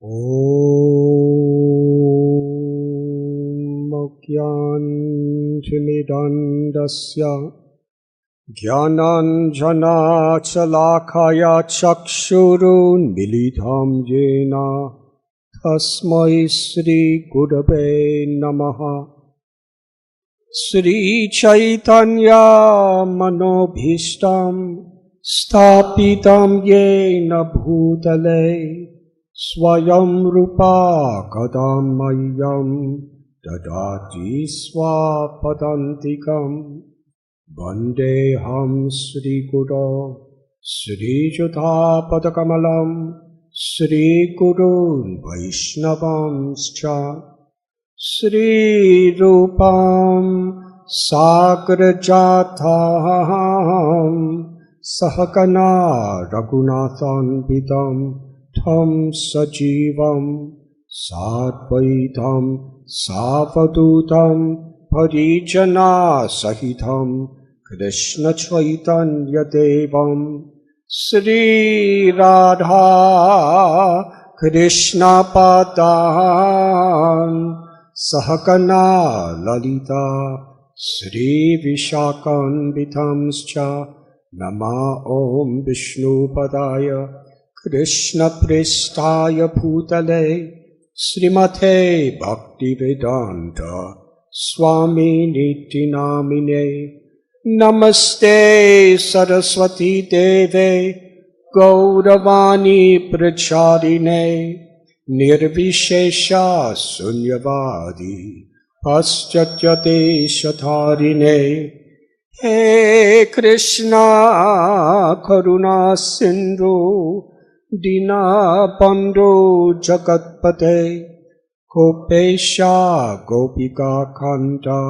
Om Mokyanjamidandasya Jnananjana Chalakaya Chakshurun Militam Jena Tasmai Sri Gurave Namaha Sri Chaitanya Manobhishtam Sthapitam Yena Bhutale Swayam Rupa Kadamayam Dadati Swapadantikam Vandeham Sri Guru Sri Judhapadakamalam Sri Gurun Vaishnavamscha Sri Rupam Sagrajatham Sahakana Raghunathanvitam Tham Sajivam Sadvaitam Savadutam Parijana Sahitam Krishna Chaitanya Devam Sri Radha Krishna Padam Sahakana Lalita Sri Vishakanvitamscha Nama Om Vishnu Padaya Krishna Prestaya Bhutale Srimate Bhaktivedanta Swami Niti Namine Namaste Saraswati Deve Gauravani Pracharine Nirvishesha Sunyavadi Paschatyate Shatharine He Krishna Karuna Sindhu Dina Bandhu Jagatpate Gopesha Gopika Kanta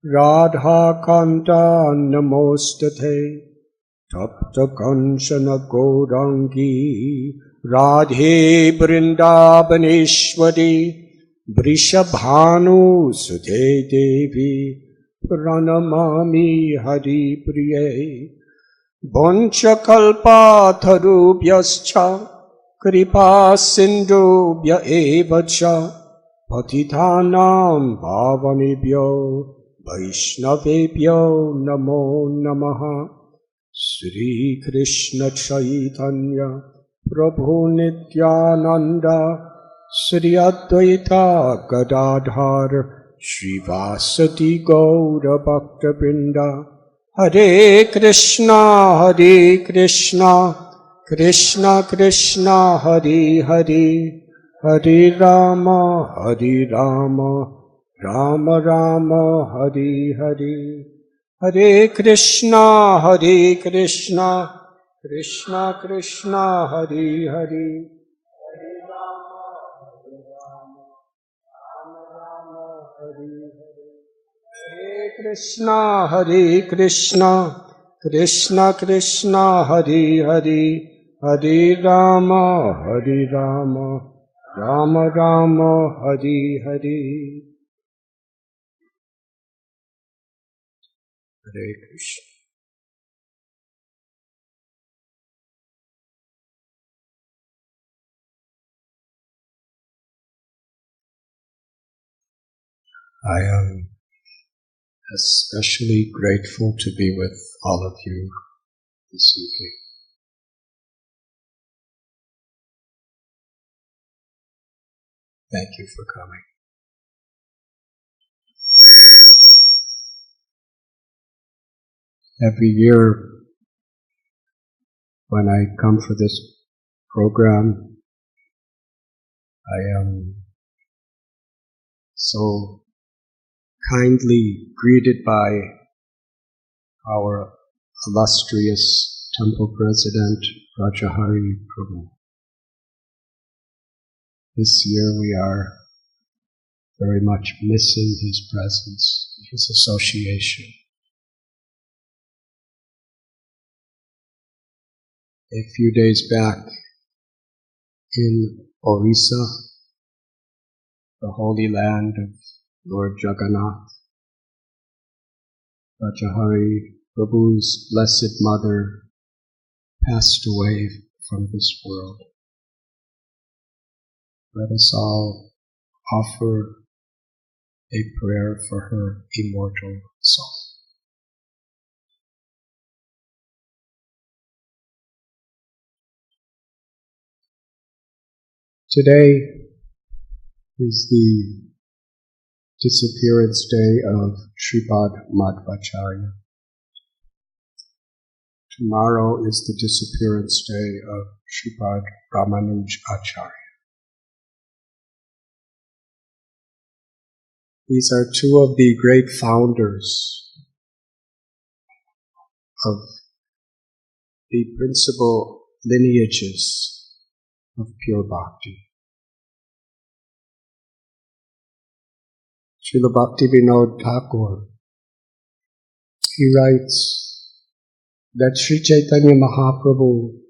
Radha Kanta Namostate Tapta Kanchana Gaurangi Radhe Vrindavaneshwari Vrishabhanu Sute Devi Pranamami Hari Priye Vanchakalpa Tarubhyascha Kripa Sindhubhya Evacha Patithanam Bhavanebhyo Vaishnavebhyo Namo Namaha Sri Krishna Chaitanya Prabhu Nityananda Sri Advaita Gadadhar Srivasati Gaura Bhakta Vrinda Hare Krishna Krishna Krishna Hare Hare Hare Rama Rama Rama Hare Hare Hare Krishna Krishna Krishna Hare Hare Hare Rama Rama Rama Hare Hare Hare Krishna Krishna Krishna Hare Hare Hare Rama Rama Rama Hare Hare Hare Krishna. I am especially grateful to be with all of you this evening. Thank you for coming. Every year when I come for this program, I am so kindly greeted by our illustrious temple president, Rajahari Prabhu. This year we are very much missing his presence, his association. A few days back in Orissa, the holy land of Lord Jagannath, Rajahari Prabhu's blessed mother passed away from this world. let us all offer a prayer for her immortal soul. Today is the disappearance day of Sripad Madhvacharya. Tomorrow is the disappearance day of Sripad Ramanuj Acharya. These are two of the great founders of the principal lineages of pure bhakti. Srila Bhaktivinoda Thakur, he writes that Sri Chaitanya Mahaprabhu,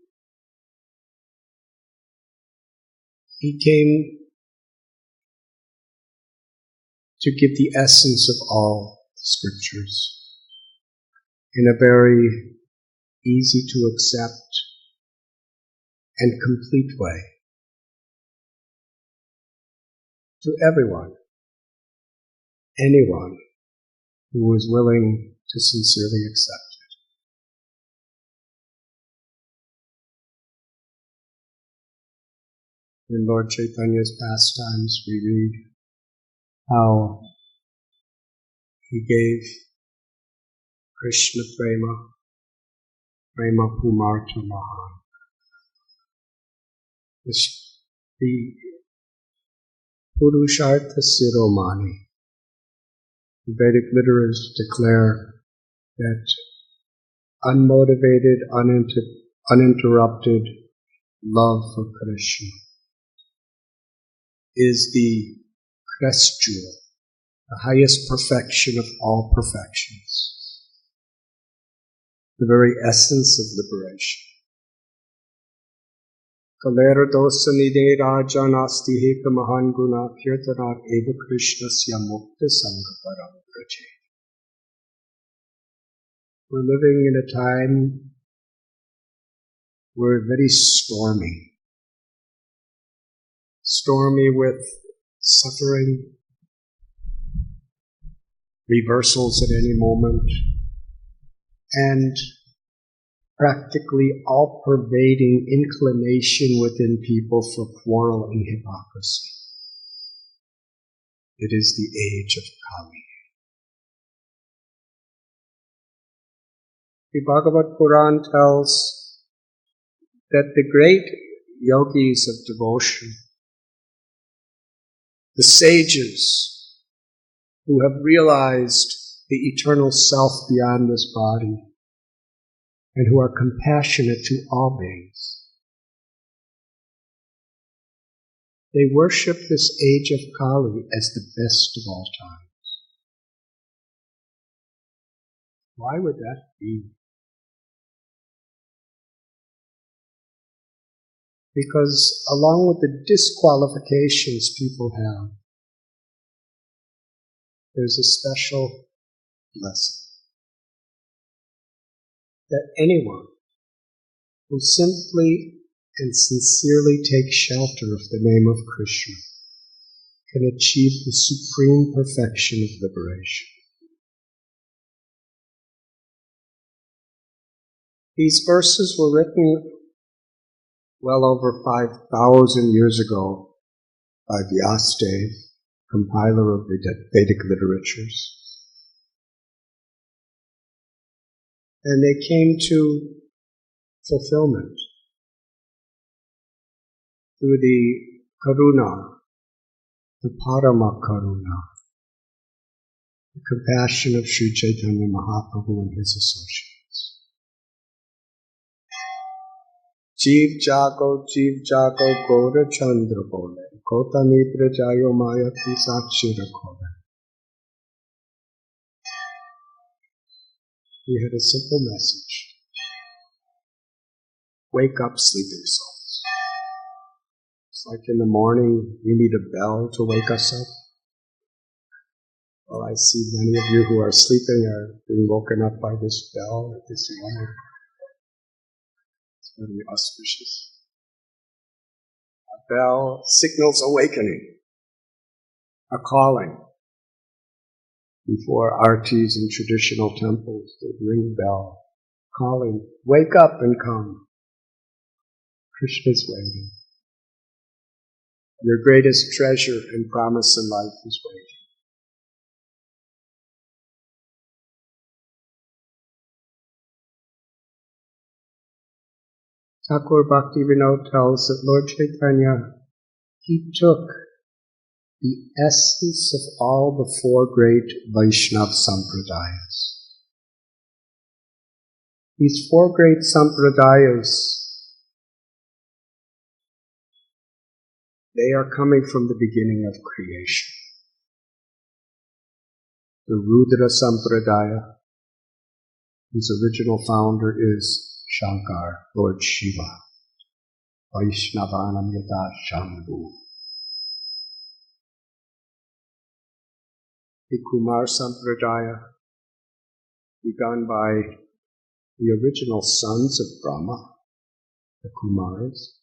he came to give the essence of all scriptures in a very easy to accept and complete way to everyone, anyone who is willing to sincerely accept it. In Lord Chaitanya's pastimes we read how he gave Krishna Prema Pumarta Mahan. The Purushartha Siromani. The Vedic literatures declare that unmotivated, uninterrupted love for Krishna is the crest jewel, the highest perfection of all perfections, the very essence of liberation. Kalera dosa nide raja nasti heka mahan guna kirtanat eva krishnasya mukta sangha param vraje. We're living in a time where very stormy with suffering, reversals at any moment, and practically all-pervading inclination within people for quarrel and hypocrisy. It is the age of Kali. The Bhagavad Puran tells that the great yogis of devotion, the sages who have realized the eternal self beyond this body, and who are compassionate to all beings, they worship this age of Kali as the best of all times. Why would that be? Because along with the disqualifications people have, there's a special blessing. That anyone who simply and sincerely takes shelter of the name of Krishna can achieve the supreme perfection of liberation. These verses were written well over 5,000 years ago by Vyasadeva, compiler of Vedic literatures. And they came to fulfillment through the karuna, the parama karuna, the compassion of Sri Chaitanya Mahaprabhu and his associates. Jeev jago gora chandra bole, kota mitra jayo maya ki sakshira kole. He had a simple message. Wake up, sleeping souls. It's like in the morning, we need a bell to wake us up. Well, I see many of you who are sleeping are being woken up by this bell at this moment. It's very auspicious. bell signals awakening, a calling. Before artis in traditional temples, they ring the bell, calling, wake up and come. Krishna's waiting. Your greatest treasure and promise in life is waiting. Thakur Bhaktivinoda tells that Lord Chaitanya, he took the essence of all the four great Vaishnava sampradayas. These four great sampradayas, they are coming from the beginning of creation. The Rudra Sampradaya, whose original founder is Shankar, Lord Shiva, Vaishnavanam Yada Shambhu. The Kumar Sampradaya, begun by the original sons of Brahma, the Kumars.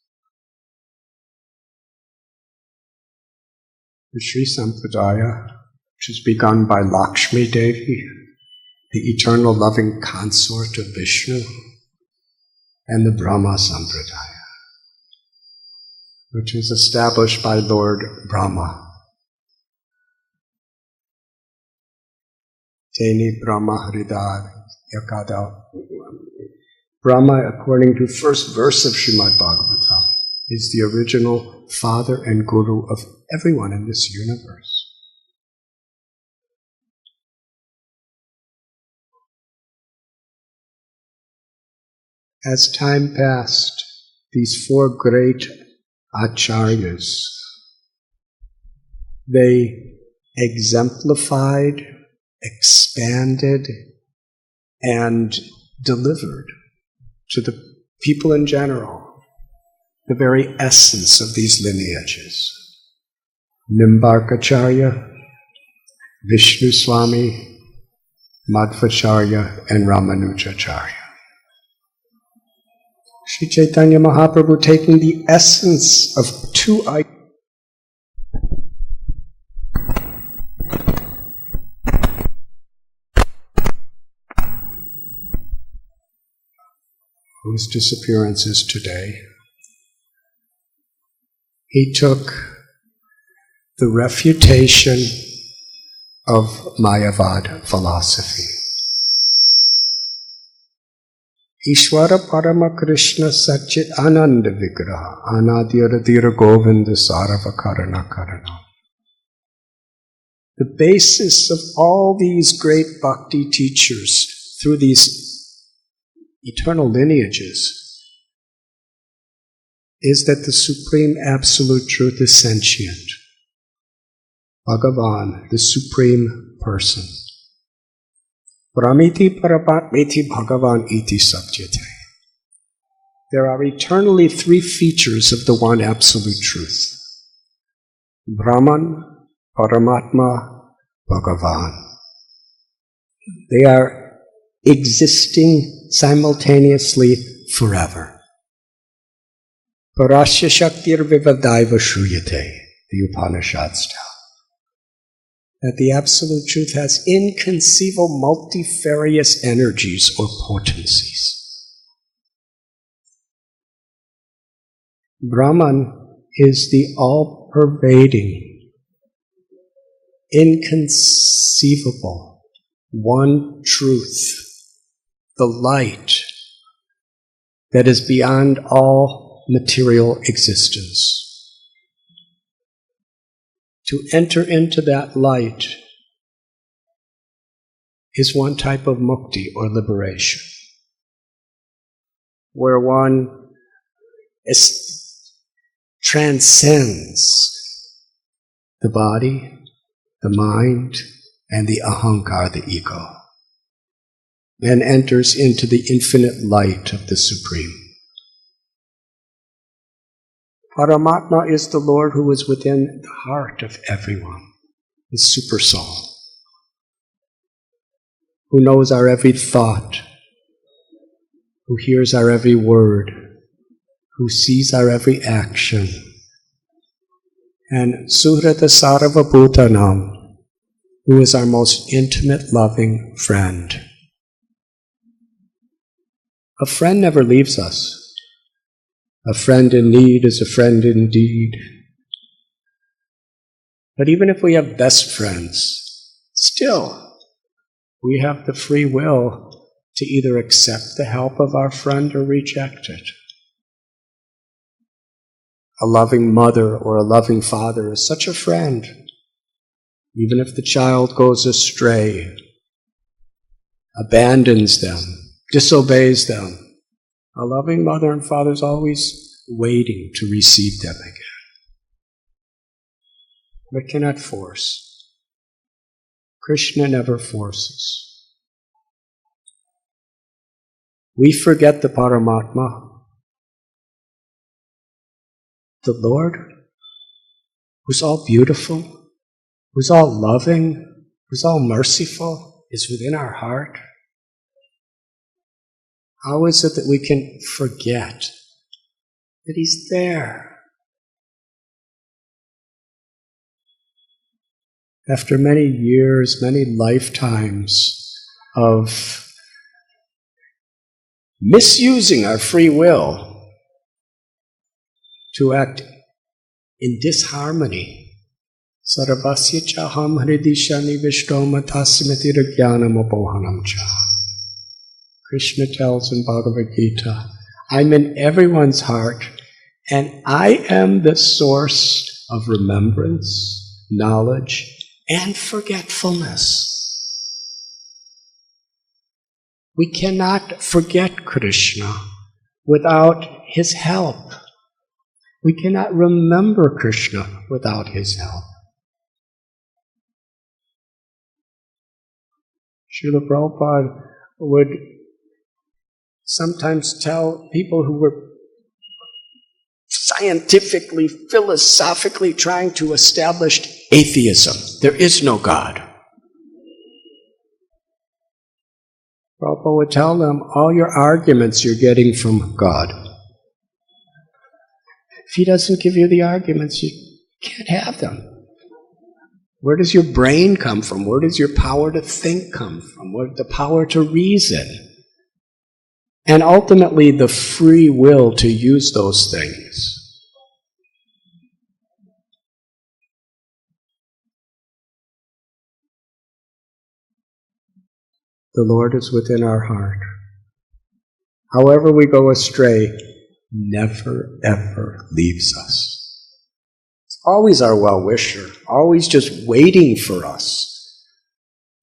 The Sri Sampradaya, which is begun by Lakshmi Devi, the eternal loving consort of Vishnu, and the Brahma Sampradaya, which is established by Lord Brahma. Teni Brahma Hridar Yakada. Brahma, according to first verse of Srimad Bhagavatam, is the original father and guru of everyone in this universe. As time passed, these four great acharyas, they exemplified, expanded, and delivered to the people in general the very essence of these lineages. Nimbarkacharya, Vishnu Swami, Madhvacharya, and Ramanujacharya. Sri Chaitanya Mahaprabhu, taking the essence of two ideas, whose disappearance is today, he took the refutation of Mayavad philosophy. Ishvara Parama Krishna Satchit Ananda Vigraha Anadyara Govinda Sarava Karana Karana. The basis of all these great bhakti teachers through these eternal lineages is that the Supreme Absolute Truth is sentient. Bhagavan, the Supreme Person. Brahmiti Paramatmiti Bhagavan iti sabjate. There are eternally three features of the one Absolute Truth. Brahman, Paramatma, Bhagavan. They are existing simultaneously forever. Parasya Shaktir Vivadaiva Shruyate, the Upanishads tell. That the Absolute Truth has inconceivable multifarious energies or potencies. Brahman is the all-pervading, inconceivable, one truth, the light that is beyond all material existence. To enter into that light is one type of mukti or liberation, where one transcends the body, the mind, and the ahankar, the ego, and enters into the infinite light of the Supreme. Paramatma is the Lord who is within the heart of everyone, the super soul, who knows our every thought, who hears our every word, who sees our every action, and Suhrata Sarvabhutanam, who is our most intimate, loving friend. A friend never leaves us. A friend in need is a friend indeed. But even if we have best friends, still we have the free will to either accept the help of our friend or reject it. A loving mother or a loving father is such a friend, even if the child goes astray, abandons them, disobeys them. A loving mother and father is always waiting to receive them again. But cannot force. Krishna never forces. We forget the Paramatma, the Lord, who's all beautiful, who's all loving, who's all merciful, is within our heart. How is it that we can forget that He's there? After many years, many lifetimes of misusing our free will to act in disharmony, sarvasya chaham hridishani vishtomatasimati rajnanam apohanam cha. Krishna tells in Bhagavad Gita, I'm in everyone's heart, and I am the source of remembrance, knowledge, and forgetfulness. We cannot forget Krishna without His help. We cannot remember Krishna without His help. Srila Prabhupada would sometimes tell people who were scientifically, philosophically trying to establish atheism, there is no God. Prabhupada would tell them, all your arguments you're getting from God. If He doesn't give you the arguments, you can't have them. Where does your brain come from? Where does your power to think come from? Where the power to reason? And ultimately the free will to use those things. The Lord is within our heart. However we go astray, never ever leaves us. It's always our well-wisher, always just waiting for us.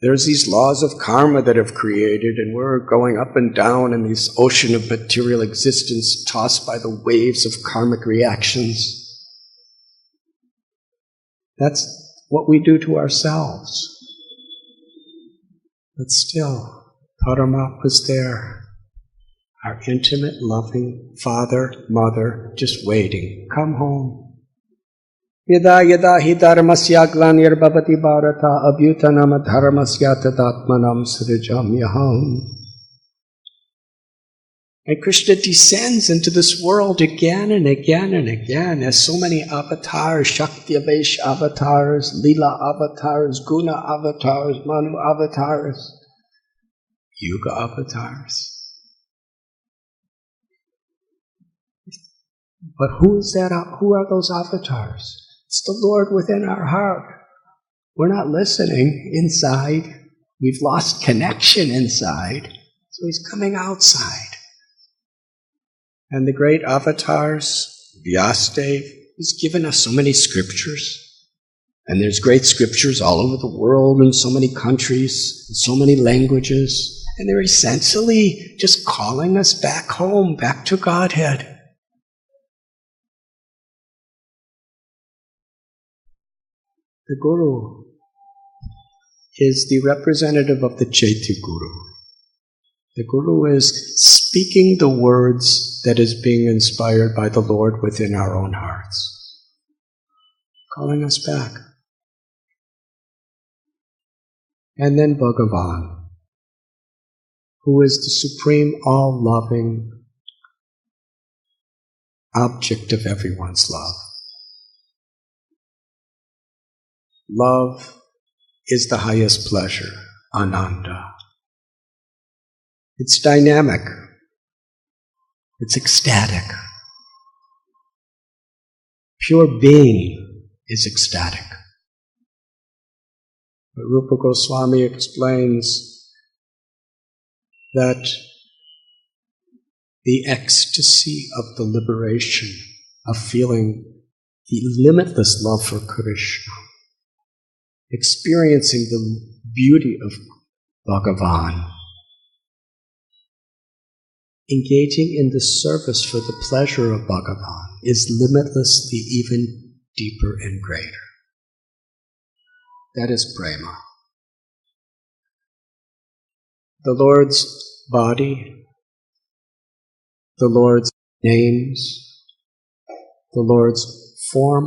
There's these laws of karma that have created, and we're going up and down in this ocean of material existence, tossed by the waves of karmic reactions. That's what we do to ourselves. But still, Paramatma is there, our intimate, loving father, mother, just waiting. Come home. Yada yada hi dharmasya glanir bhavati bharata abhyutanam dharmasya tadatmanam srijamyaham. And Krishna descends into this world again and again and again as so many avatars, Shakti-Avesh avatars, Lila avatars, Guna avatars, Manu avatars, Yuga avatars. But who is that? Who are those avatars? It's the Lord within our heart. We're not listening inside. We've lost connection inside. So He's coming outside. And the great avatars, Vyasadeva, He's given us so many scriptures. And there's great scriptures all over the world in so many countries, in so many languages. And they're essentially just calling us back home, back to Godhead. The Guru is the representative of the Chaitya Guru. The Guru is speaking the words that is being inspired by the Lord within our own hearts, calling us back. And then Bhagavan, who is the supreme, all-loving object of everyone's love. love is the highest pleasure, ananda. It's dynamic. It's ecstatic. Pure being is ecstatic. But Rupa Goswami explains that the ecstasy of the liberation, of feeling the limitless love for Krishna, experiencing the beauty of Bhagavan, engaging in the service for the pleasure of Bhagavan is limitlessly even deeper and greater. That is prema. The Lord's body, the Lord's names, the Lord's form,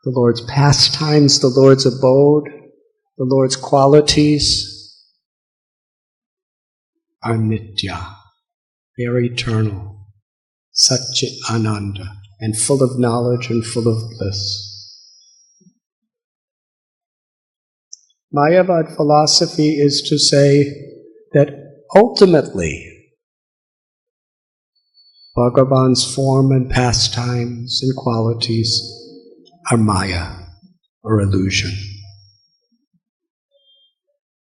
the Lord's pastimes, the Lord's abode, the Lord's qualities are nitya. They are eternal, Satchit Ananda, and full of knowledge and full of bliss. Mayavad philosophy is to say that ultimately Bhagavan's form and pastimes and qualities are maya, or illusion.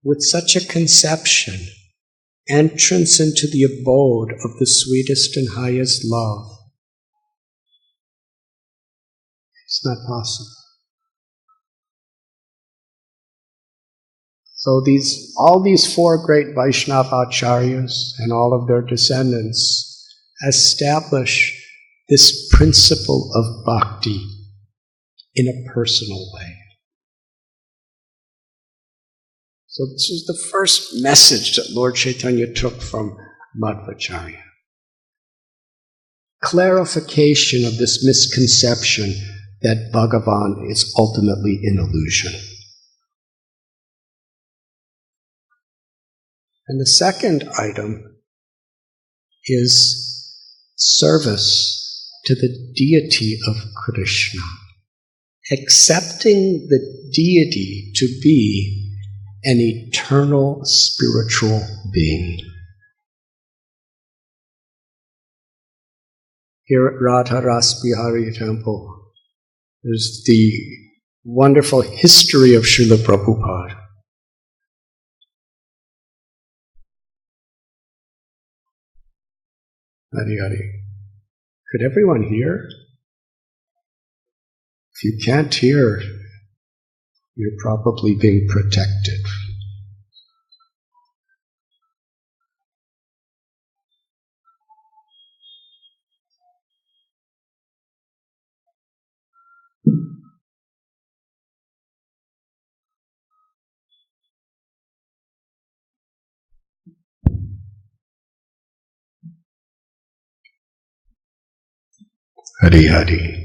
With such a conception, entrance into the abode of the sweetest and highest love is not possible. So all these four great Vaishnava acharyas and all of their descendants establish this principle of bhakti in a personal way. So this is the first message that Lord Chaitanya took from Madhvacharya. Clarification of this misconception that Bhagavan is ultimately an illusion. And the second item is service to the deity of Krishna, accepting the deity to be an eternal spiritual being. Here at Radha Rasbihari Temple, there's the wonderful history of Srila Prabhupada. Hari Hari. Could everyone hear? If you can't hear, you're probably being protected. Hari Hari.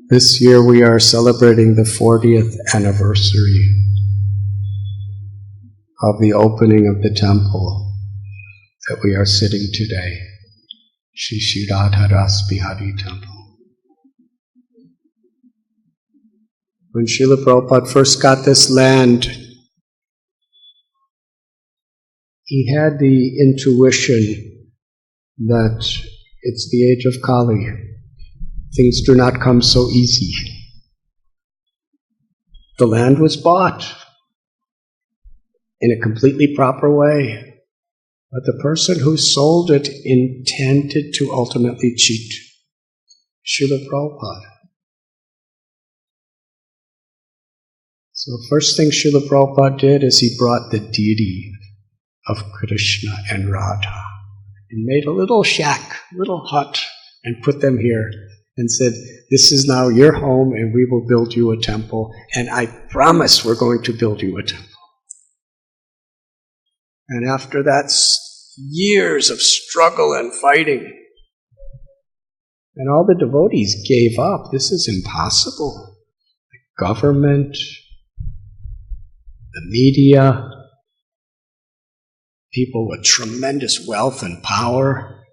This year we are celebrating the 40th anniversary of the opening of the temple that we are sitting today, Shri Radha Rasbihari Temple. When Srila Prabhupada first got this land, he had the intuition that it's the age of Kali. Things do not come so easy. The land was bought in a completely proper way, but the person who sold it intended to ultimately cheat Srila Prabhupada. So the first thing Srila Prabhupada did is he brought the deity of Krishna and Radha and made a little shack, little hut, and put them here and said, this is now your home and we will build you a temple, and I promise we're going to build you a temple. And after that, years of struggle and fighting, and all the devotees gave up. This is impossible. The government, the media, people with tremendous wealth and power,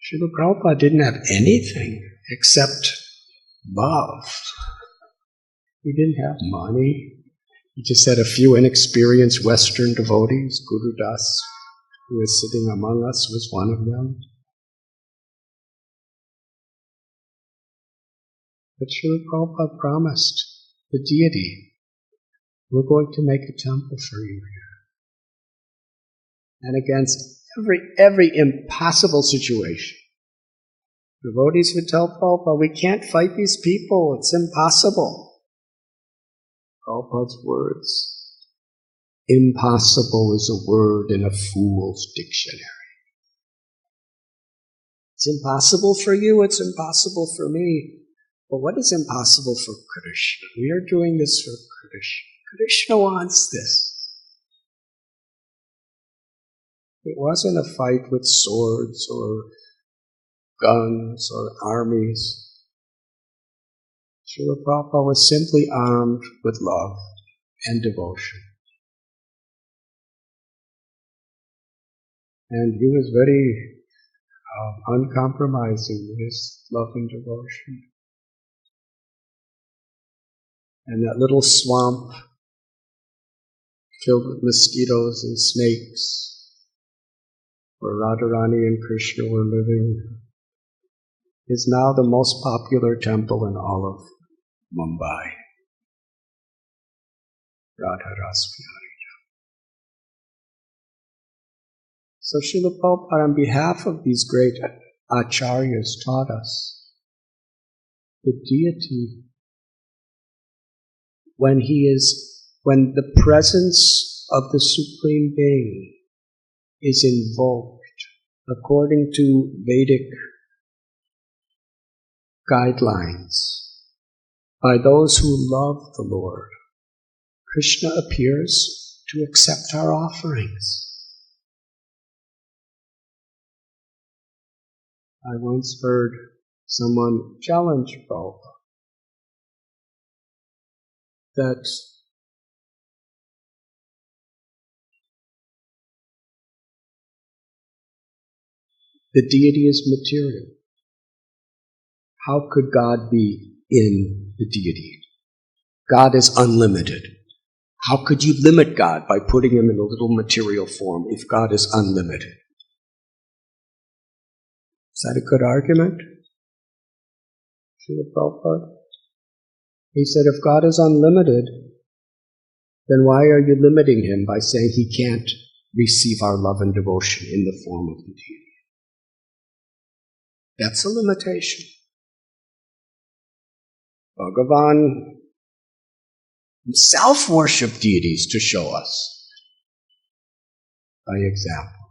Srila Prabhupada didn't have anything except love. He didn't have money. He just had a few inexperienced Western devotees. Guru Das, who is sitting among us, was one of them. But Srila Prabhupada promised the deity, we're going to make a temple for you here. And against every impossible situation, devotees would tell Prabhupada, we can't fight these people, it's impossible. Prabhupada's words, impossible is a word in a fool's dictionary. It's impossible for you, it's impossible for me. But what is impossible for Krishna? We are doing this for Krishna. Krishna wants this. It wasn't a fight with swords or guns or armies. Srila Prabhupada was simply armed with love and devotion. And he was very uncompromising with his love and devotion. And that little swamp filled with mosquitoes and snakes, where Radharani and Krishna were living, is now the most popular temple in all of Mumbai. Radha Raspiyari. So Srila Prabhupada, on behalf of these great acharyas, taught us the deity, when the presence of the Supreme Being is invoked according to Vedic guidelines by those who love the Lord, Krishna appears to accept our offerings. I once heard someone challenge Prabhupada that the deity is material. How could God be in the deity? God is unlimited. How could you limit God by putting him in a little material form if God is unlimited? Is that a good argument? Srila Prabhupada? He said, if God is unlimited, then why are you limiting him by saying he can't receive our love and devotion in the form of the deity? That's a limitation. Bhagavan himself worshipped deities to show us by example.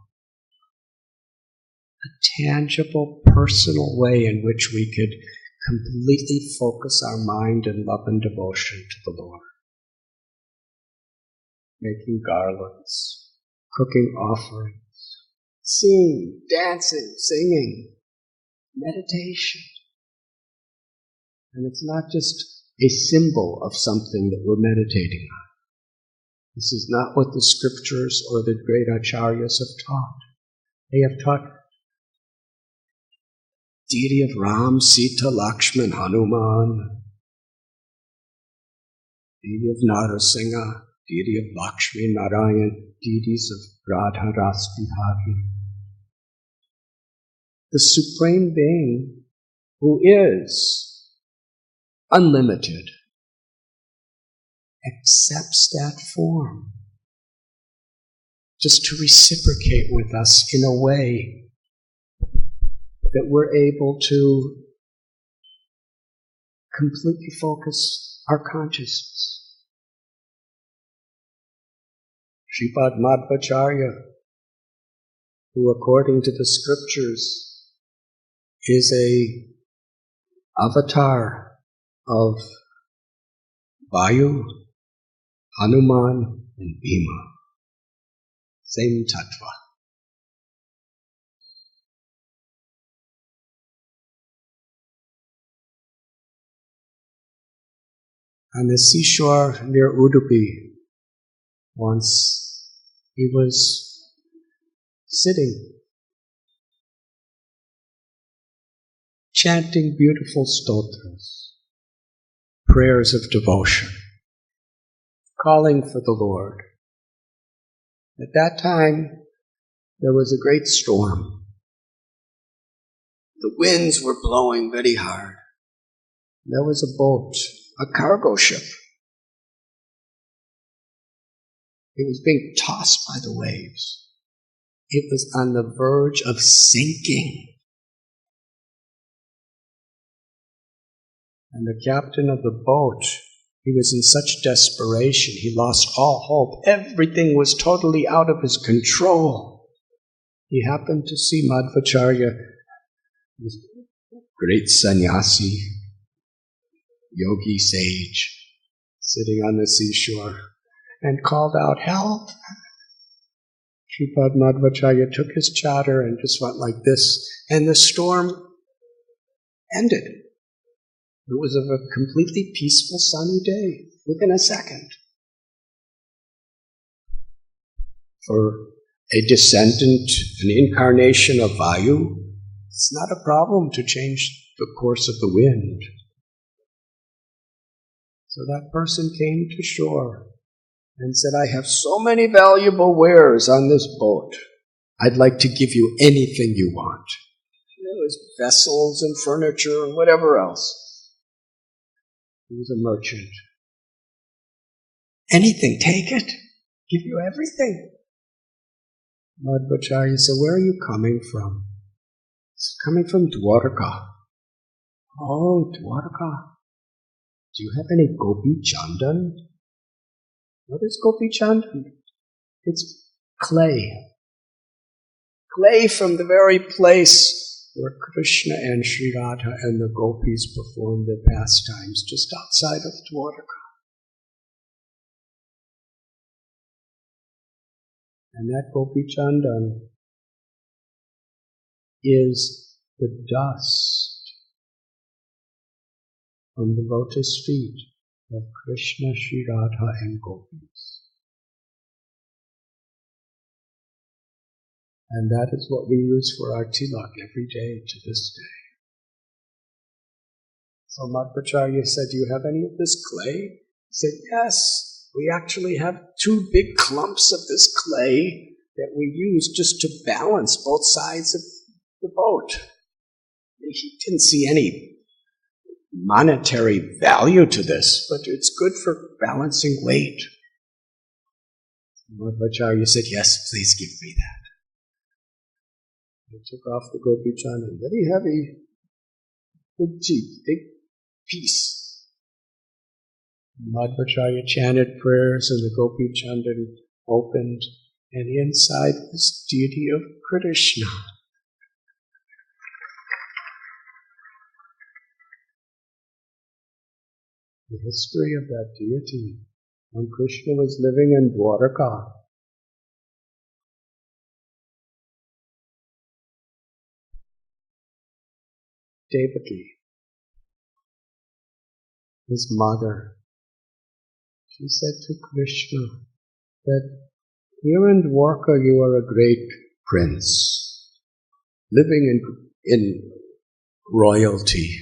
A tangible, personal way in which we could completely focus our mind and love and devotion to the Lord. Making garlands, cooking offerings, singing, dancing, singing, meditation. And it's not just a symbol of something that we're meditating on. This is not what the scriptures or the great acharyas have taught. They have taught deity of Ram, Sita, Lakshman, Hanuman, deity of Narasingha, deity of Lakshmi, Narayan, deities of Radha, Raspihari. The Supreme Being, who is unlimited, accepts that form just to reciprocate with us in a way that we're able to completely focus our consciousness. Sripad Madhvacharya, who according to the scriptures is a avatar of Vayu, Hanuman, and Bhima. Same tattva. On the seashore near Udupi, once he was sitting chanting beautiful stotras, prayers of devotion, calling for the Lord. At that time, there was a great storm. The winds were blowing very hard. There was a boat, a cargo ship. It was being tossed by the waves. It was on the verge of sinking. And the captain of the boat, he was in such desperation, he lost all hope. Everything was totally out of his control. He happened to see Madhvacharya, this great sannyasi, yogi sage, sitting on the seashore, and called out, "Help!" Sripad Madhvacharya took his chadar and just went like this, and the storm ended. It was of a completely peaceful, sunny day, within a second. For a descendant, an incarnation of Vayu, it's not a problem to change the course of the wind. So that person came to shore and said, "I have so many valuable wares on this boat. I'd like to give you anything you want." There was vessels and furniture and whatever else. He was a merchant. "Anything, take it. Give you everything." Madhvacharya said, "Where are you coming from?" "It's coming from Dwarka." "Oh, Dwarka. Do you have any Gopi Chandan?" "What is Gopi Chandan?" "It's clay. Clay from the very place where Krishna and Sri Radha and the gopis performed their pastimes, just outside of Dwarka. And that Gopi Chandan is the dust from the lotus feet of Krishna, Sri Radha and gopis. And that is what we use for our tilak every day to this day. So Madhvacharya said, "Do you have any of this clay?" He said, "Yes, we actually have 2 big clumps of this clay that we use just to balance both sides of the boat." He didn't see any monetary value to this, but it's good for balancing weight. Madhvacharya said, "Yes, please give me that." He took off the Gopi Chandan, very heavy, big teeth, big piece. Madhvacharya chanted prayers and the Gopi Chandan opened, and inside was deity of Krishna. The history of that deity, when Krishna was living in Dwarka, Devaki, his mother, she said to Krishna that here in Dwarka you are a great prince, living in royalty,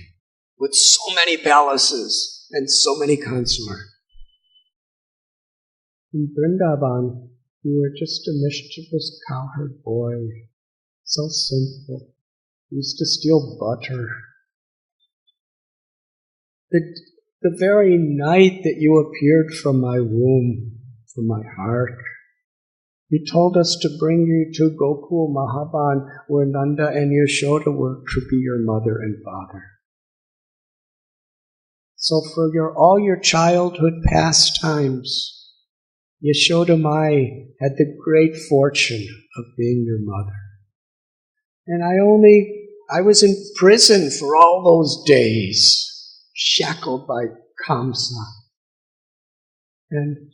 with so many palaces and so many consorts. In Vrindavan, you were just a mischievous cowherd boy, so sinful. You used to steal butter. The very night that you appeared from my womb, from my heart, you told us to bring you to Gokul Mahaban, where Nanda and Yashoda were to be your mother and father. So for all your childhood pastimes, Yashoda Mai had the great fortune of being your mother. And I was in prison for all those days, shackled by Kamsa. And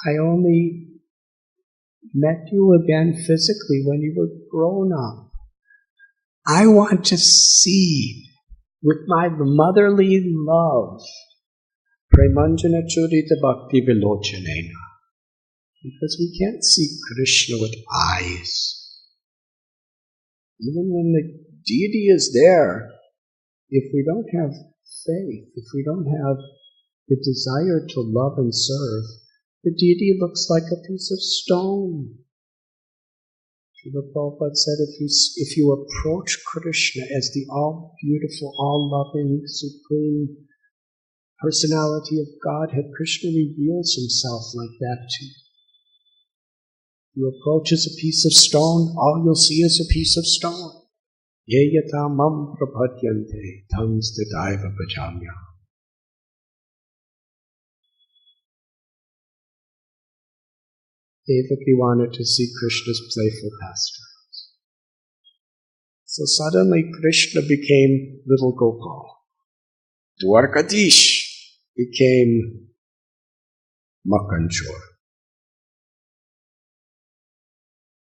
I only met you again physically when you were grown up. I want to see with my motherly love, Premanjana Churita Bhakti Vilochanena, because we can't see Krishna with eyes. Even when the deity is there, if we don't have faith, if we don't have the desire to love and serve, the deity looks like a piece of stone. Srila Prabhupada said, if you approach Krishna as the all-beautiful, all-loving, supreme personality of Godhead, Krishna reveals himself like that to you. You approach as a piece of stone, all you'll see is a piece of stone. Ye yata mam prapadyante tams tadaiva bhajamya. Devaki wanted to see Krishna's playful pastimes. So suddenly Krishna became little Gopal. Dwarkadish became Makanchor.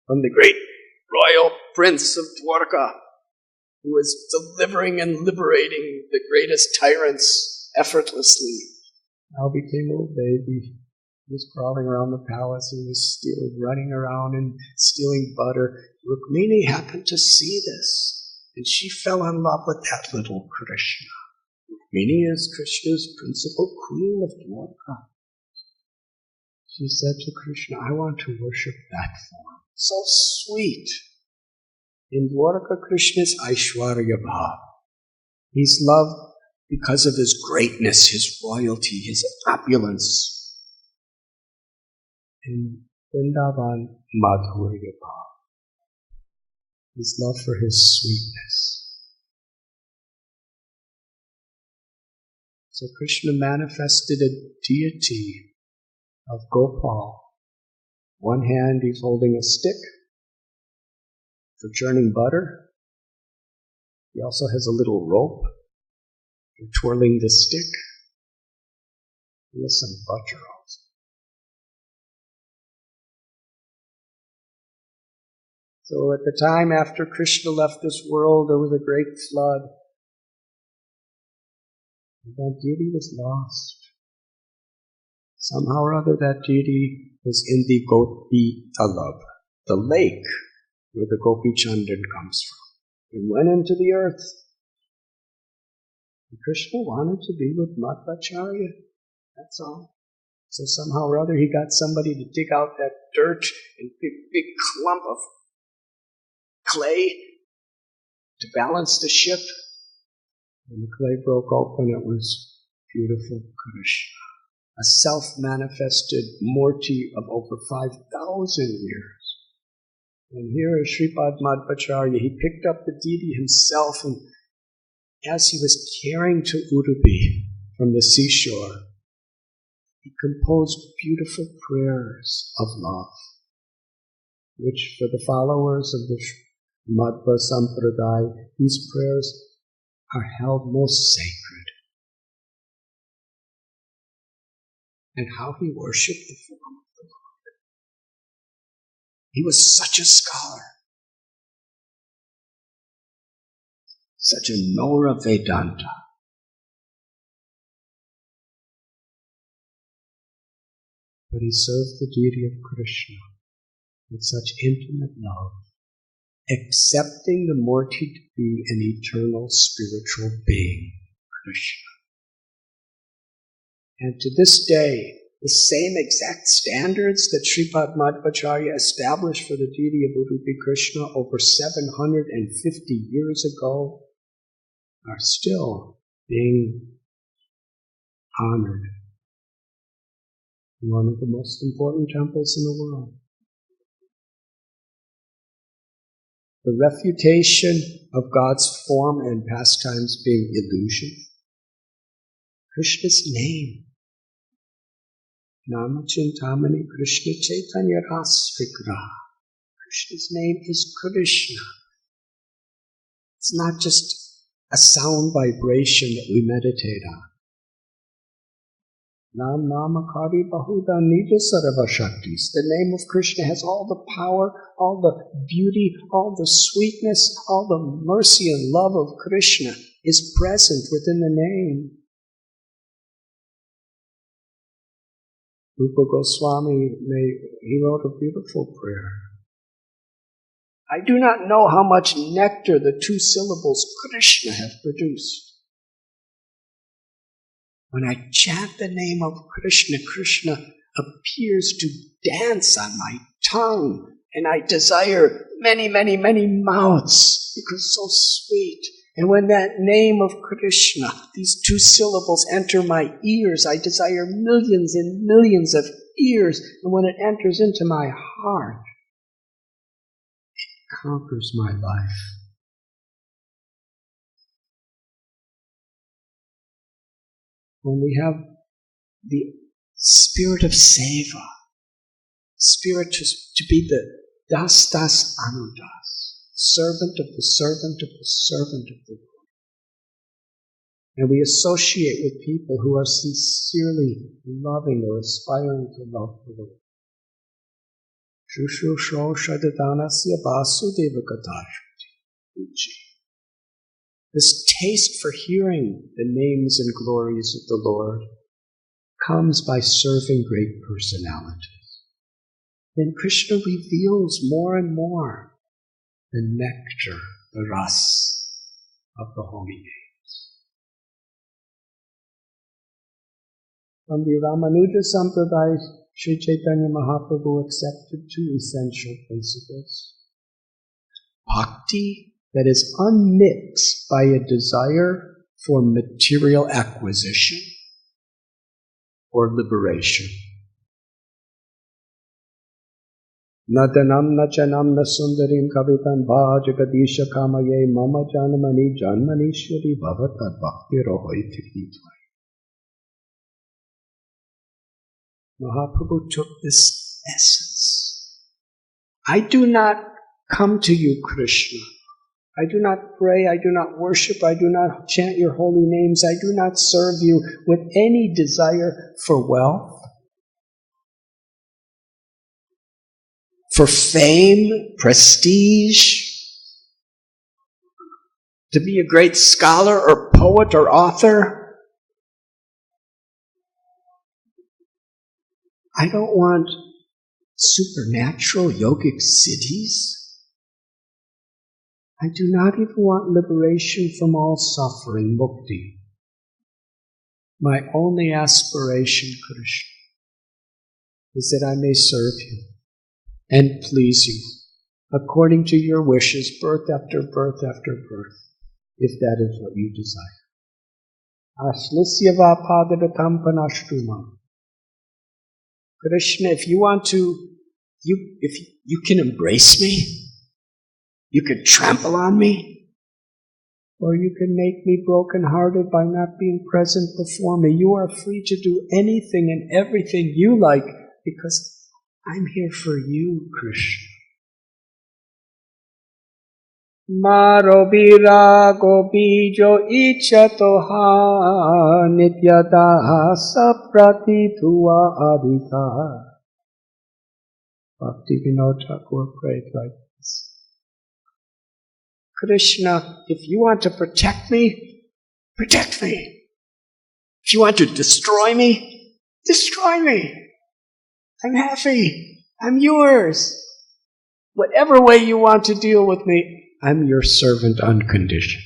From the great royal prince of Dwarka, who was delivering and liberating the greatest tyrants effortlessly, now became a little baby. He was crawling around the palace and was running around and stealing butter. Rukmini happened to see this, and she fell in love with that little Krishna. Rukmini is Krishna's principal queen of Dwarka. She said to Krishna, I want to worship that form. So sweet. In Dwarka, Krishna is Aishwarya Bhav. He's loved because of his greatness, his royalty, his opulence. In Vrindavan, Madhurya Bhav. His love for his sweetness. So Krishna manifested a deity of Gopal. One hand he's holding a stick for churning butter. He also has a little rope for twirling the stick. He has some butter also. So at the time after Krishna left this world, there was a great flood. And that deity was lost. Somehow or other that deity was in the Gopi Talab, the lake where the Gopi Chandan comes from. It went into the earth. And Krishna wanted to be with Madhvacharya. That's all. So somehow or other he got somebody to dig out that dirt and big clump of clay to balance the ship. When the clay broke open, it was beautiful Krishna, a self-manifested Murti of over 5,000 years. And here is Sripad Madhvacharya. He picked up the deity himself, and as he was carrying to Udupi from the seashore, he composed beautiful prayers of love, which for the followers of the Madhva Sampradaya, these prayers are held most sacred. And how he worshipped the form of the Lord. He was such a scholar, such a knower of Vedanta. But he served the deity of Krishna with such intimate love, accepting the Murti to be an eternal spiritual being, Krishna. And to this day, the same exact standards that Sripad Madhvacharya established for the deity of Udupi Krishna over 750 years ago are still being honored in one of the most important temples in the world. The refutation of God's form and pastimes being illusion. Krishna's name. Namachintamani Krishna Chaitanya Rasvigraha. Krishna's name is Krishna. It's not just a sound vibration that we meditate on. Nam Namakari Bahuda Nija Sarava Shaktis. The name of Krishna has all the power, all the beauty, all the sweetness, all the mercy and love of Krishna is present within the name. Rupa Goswami, he wrote a beautiful prayer. I do not know how much nectar the two syllables Krishna have produced. When I chant the name of Krishna, Krishna appears to dance on my tongue, and I desire many, many, many mouths because so sweet. And when that name of Krishna, these 2 syllables enter my ears, I desire millions and millions of ears. And when it enters into my heart, it conquers my life. When we have the spirit of seva, spirit to be the das anudas, servant of the servant of the servant of the Lord. And we associate with people who are sincerely loving or aspiring to love the Lord. This taste for hearing the names and glories of the Lord comes by serving great personalities. Then Krishna reveals more and more the nectar, the ras of the holy names. From the Ramanuja Sampradaya, Sri Chaitanya Mahaprabhu accepted 2 essential principles. Bhakti that is unmixed by a desire for material acquisition or liberation. Nadanam nachanam nasundarim kavitam bhajagadisha kamaye mama janmani janmanishwari bhavata bhakti rohoiti. Mahaprabhu took this essence. I do not come to you, Krishna. I do not pray, I do not worship, I do not chant your holy names, I do not serve you with any desire for wealth, for fame, prestige, to be a great scholar or poet or author. I don't want supernatural yogic siddhis. I do not even want liberation from all suffering, mukti. My only aspiration, Krishna, is that I may serve you and please you according to your wishes, birth after birth after birth, if that is what you desire. Aslisyava padadatam panashtumam. Krishna, if you want to, if you can embrace me, you can trample on me, or you can make me broken-hearted by not being present before me. You are free to do anything and everything you like because I'm here for you, Krishna. Maro virago bijo ichatoha nityada sapratituva adhita. Bhaktivinoda Thakur prayed like this. Krishna, if you want to protect me, protect me. If you want to destroy me, destroy me. I'm happy. I'm yours. Whatever way you want to deal with me, I'm your servant unconditioned.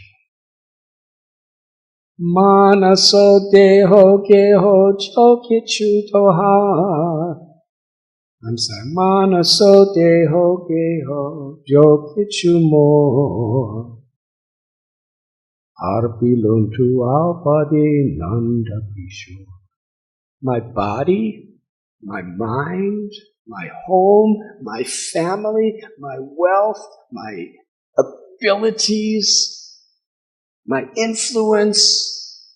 Manaso deho geho chokichu toha. I'm sorry. Manaso deho geho jokichu mo. Arpiluntu alpade nanda pisho. My body, my mind, my home, my family, my wealth, my abilities, my influence,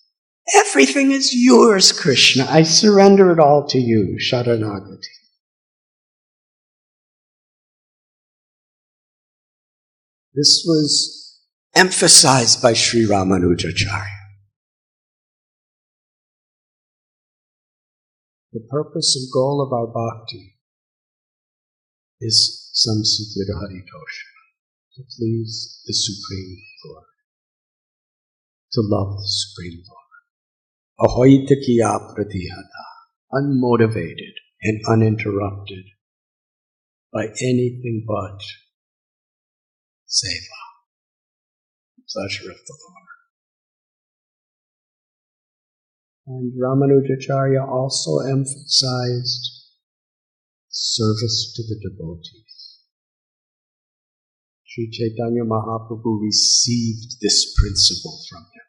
everything is yours, Krishna. I surrender it all to you, Sharanagati. This was emphasized by Sri Ramanujacharya. The purpose and goal of our bhakti is samsukita haritosha, to please the Supreme Lord, to love the Supreme Lord. Ahoitakiya pratihata, unmotivated and uninterrupted by anything but seva, pleasure of the Lord. And Ramanujacharya also emphasized service to the devotees. Sri Chaitanya Mahaprabhu received this principle from him.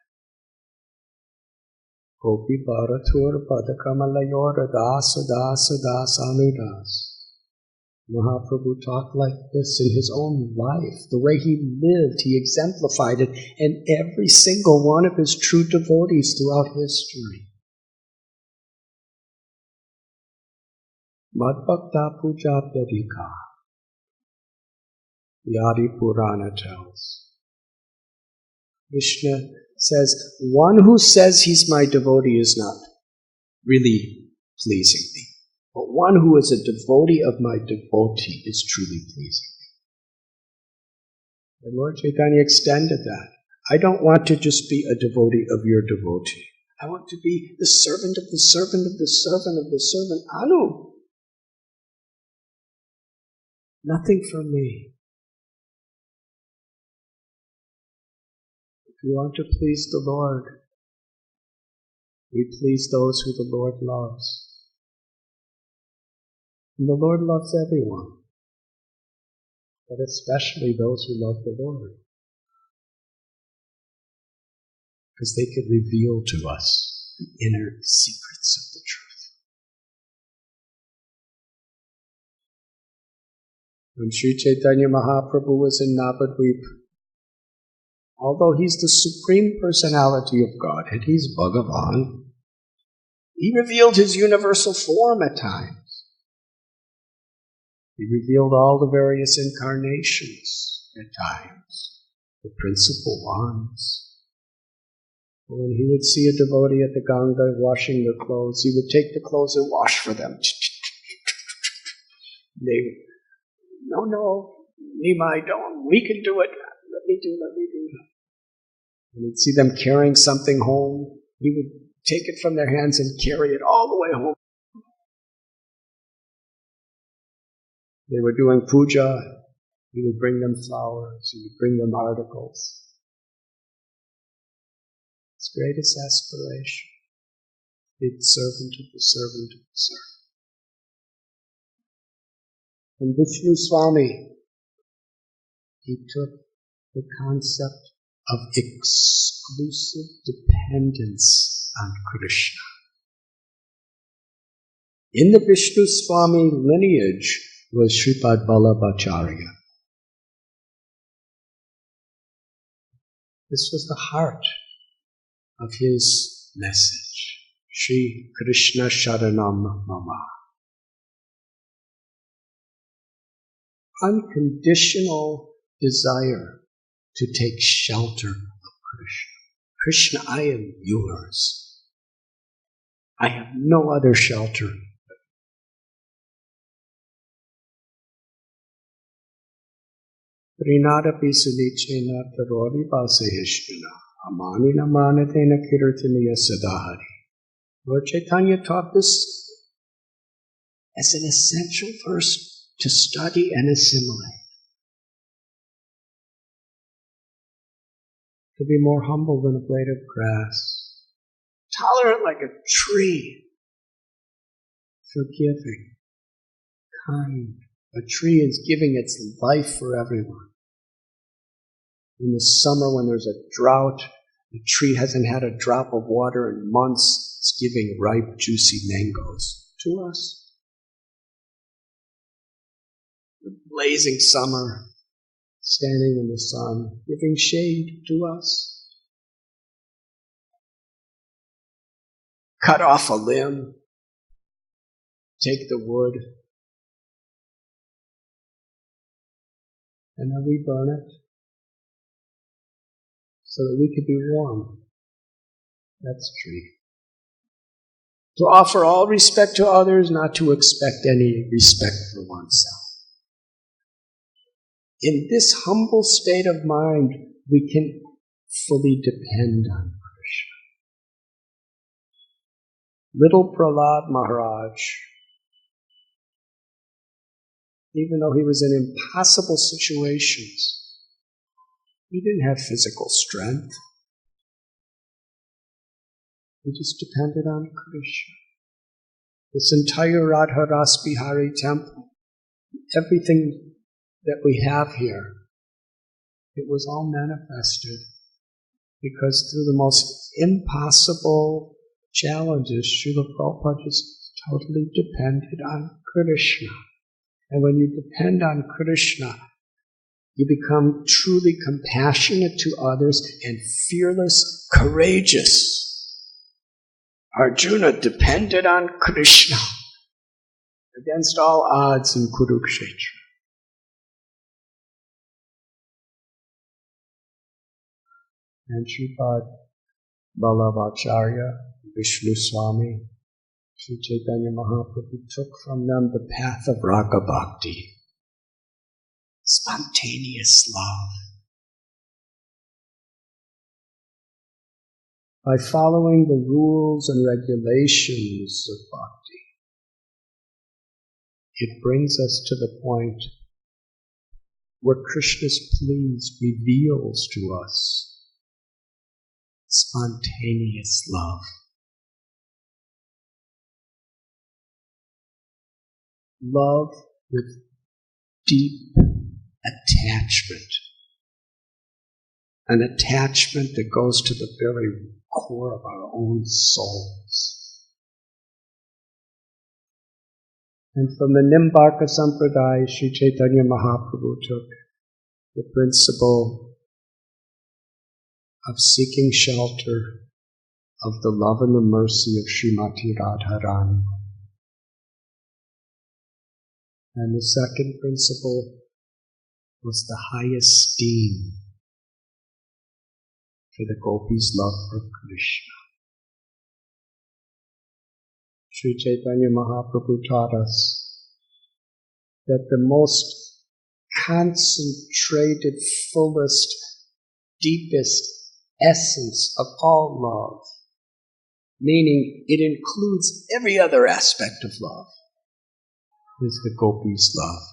Gopi Bharatur Padakamalayora Dasa Dasa Dasa Anudas. Mahaprabhu talked like this in his own life. The way he lived, he exemplified it in every single one of his true devotees throughout history. Madbhakta Puja Padika, the Adi Purana tells. Krishna says, one who says he's my devotee is not really pleasing me. But one who is a devotee of my devotee is truly pleasing me. And Lord Chaitanya extended that. I don't want to just be a devotee of your devotee. I want to be the servant of the servant of the servant of the servant. Anu. Nothing for me. If you want to please the Lord, we please those who the Lord loves. And the Lord loves everyone, but especially those who love the Lord, because they could reveal to us the inner secrets of the truth. When Sri Chaitanya Mahaprabhu was in Navadvip, although he's the Supreme Personality of God, and he's Bhagavan, he revealed his universal form at times. He revealed all the various incarnations at times, the principal ones. When he would see a devotee at the Ganga washing their clothes, he would take the clothes and wash for them. They would, no, Nimai, don't, we can do it. Let me do. And he'd see them carrying something home. He would take it from their hands and carry it all the way home. They were doing puja. He would bring them flowers. He would bring them articles. His greatest aspiration, be the servant of the servant of the servant. And Vishnu Swami, he took the concept of exclusive dependence on Krishna. In the Vishnu Swami lineage was Sripad Vallabhacharya. This was the heart of his message. Shri Krishna Sharanam Mama. Unconditional desire to take shelter of Krishna. Krishna, I am yours. I have no other shelter. Rinadapi sunichena tarori vasehishvana amanina manatena kirtaniya sadahari. Lord Chaitanya taught this as an essential verse to study and assimilate. To be more humble than a blade of grass, tolerant like a tree, forgiving, kind. A tree is giving its life for everyone. In the summer when there's a drought, the tree hasn't had a drop of water in months, it's giving ripe, juicy mangoes to us. The blazing summer, standing in the sun, giving shade to us. Cut off a limb, take the wood, and then we burn it so that we could be warm. That's tree. To offer all respect to others, not to expect any respect for oneself. In this humble state of mind, we can fully depend on Krishna. Little Prahlad Maharaj, even though he was in impossible situations, he didn't have physical strength. We just depended on Krishna. This entire Radha Ras Bihari temple, everything that we have here, it was all manifested because through the most impossible challenges, Srila Prabhupada just totally depended on Krishna. And when you depend on Krishna, you become truly compassionate to others and fearless, courageous. Arjuna depended on Krishna against all odds in Kurukshetra. And Sripad Vallabhacharya, Vishnu Swami, Sri Chaitanya Mahaprabhu took from them the path of Raga Bhakti, spontaneous love. By following the rules and regulations of bhakti, it brings us to the point where Krishna's pleas reveals to us spontaneous love. Love with deep attachment. An attachment that goes to the very core of our own souls. And from the Nimbarka Sampradaya, Sri Chaitanya Mahaprabhu took the principle of seeking shelter of the love and the mercy of Srimati Radharani. And the second principle was the high esteem for the gopis' love for Krishna. Sri Chaitanya Mahaprabhu taught us that the most concentrated, fullest, deepest essence of all love, meaning it includes every other aspect of love, is the gopis' love.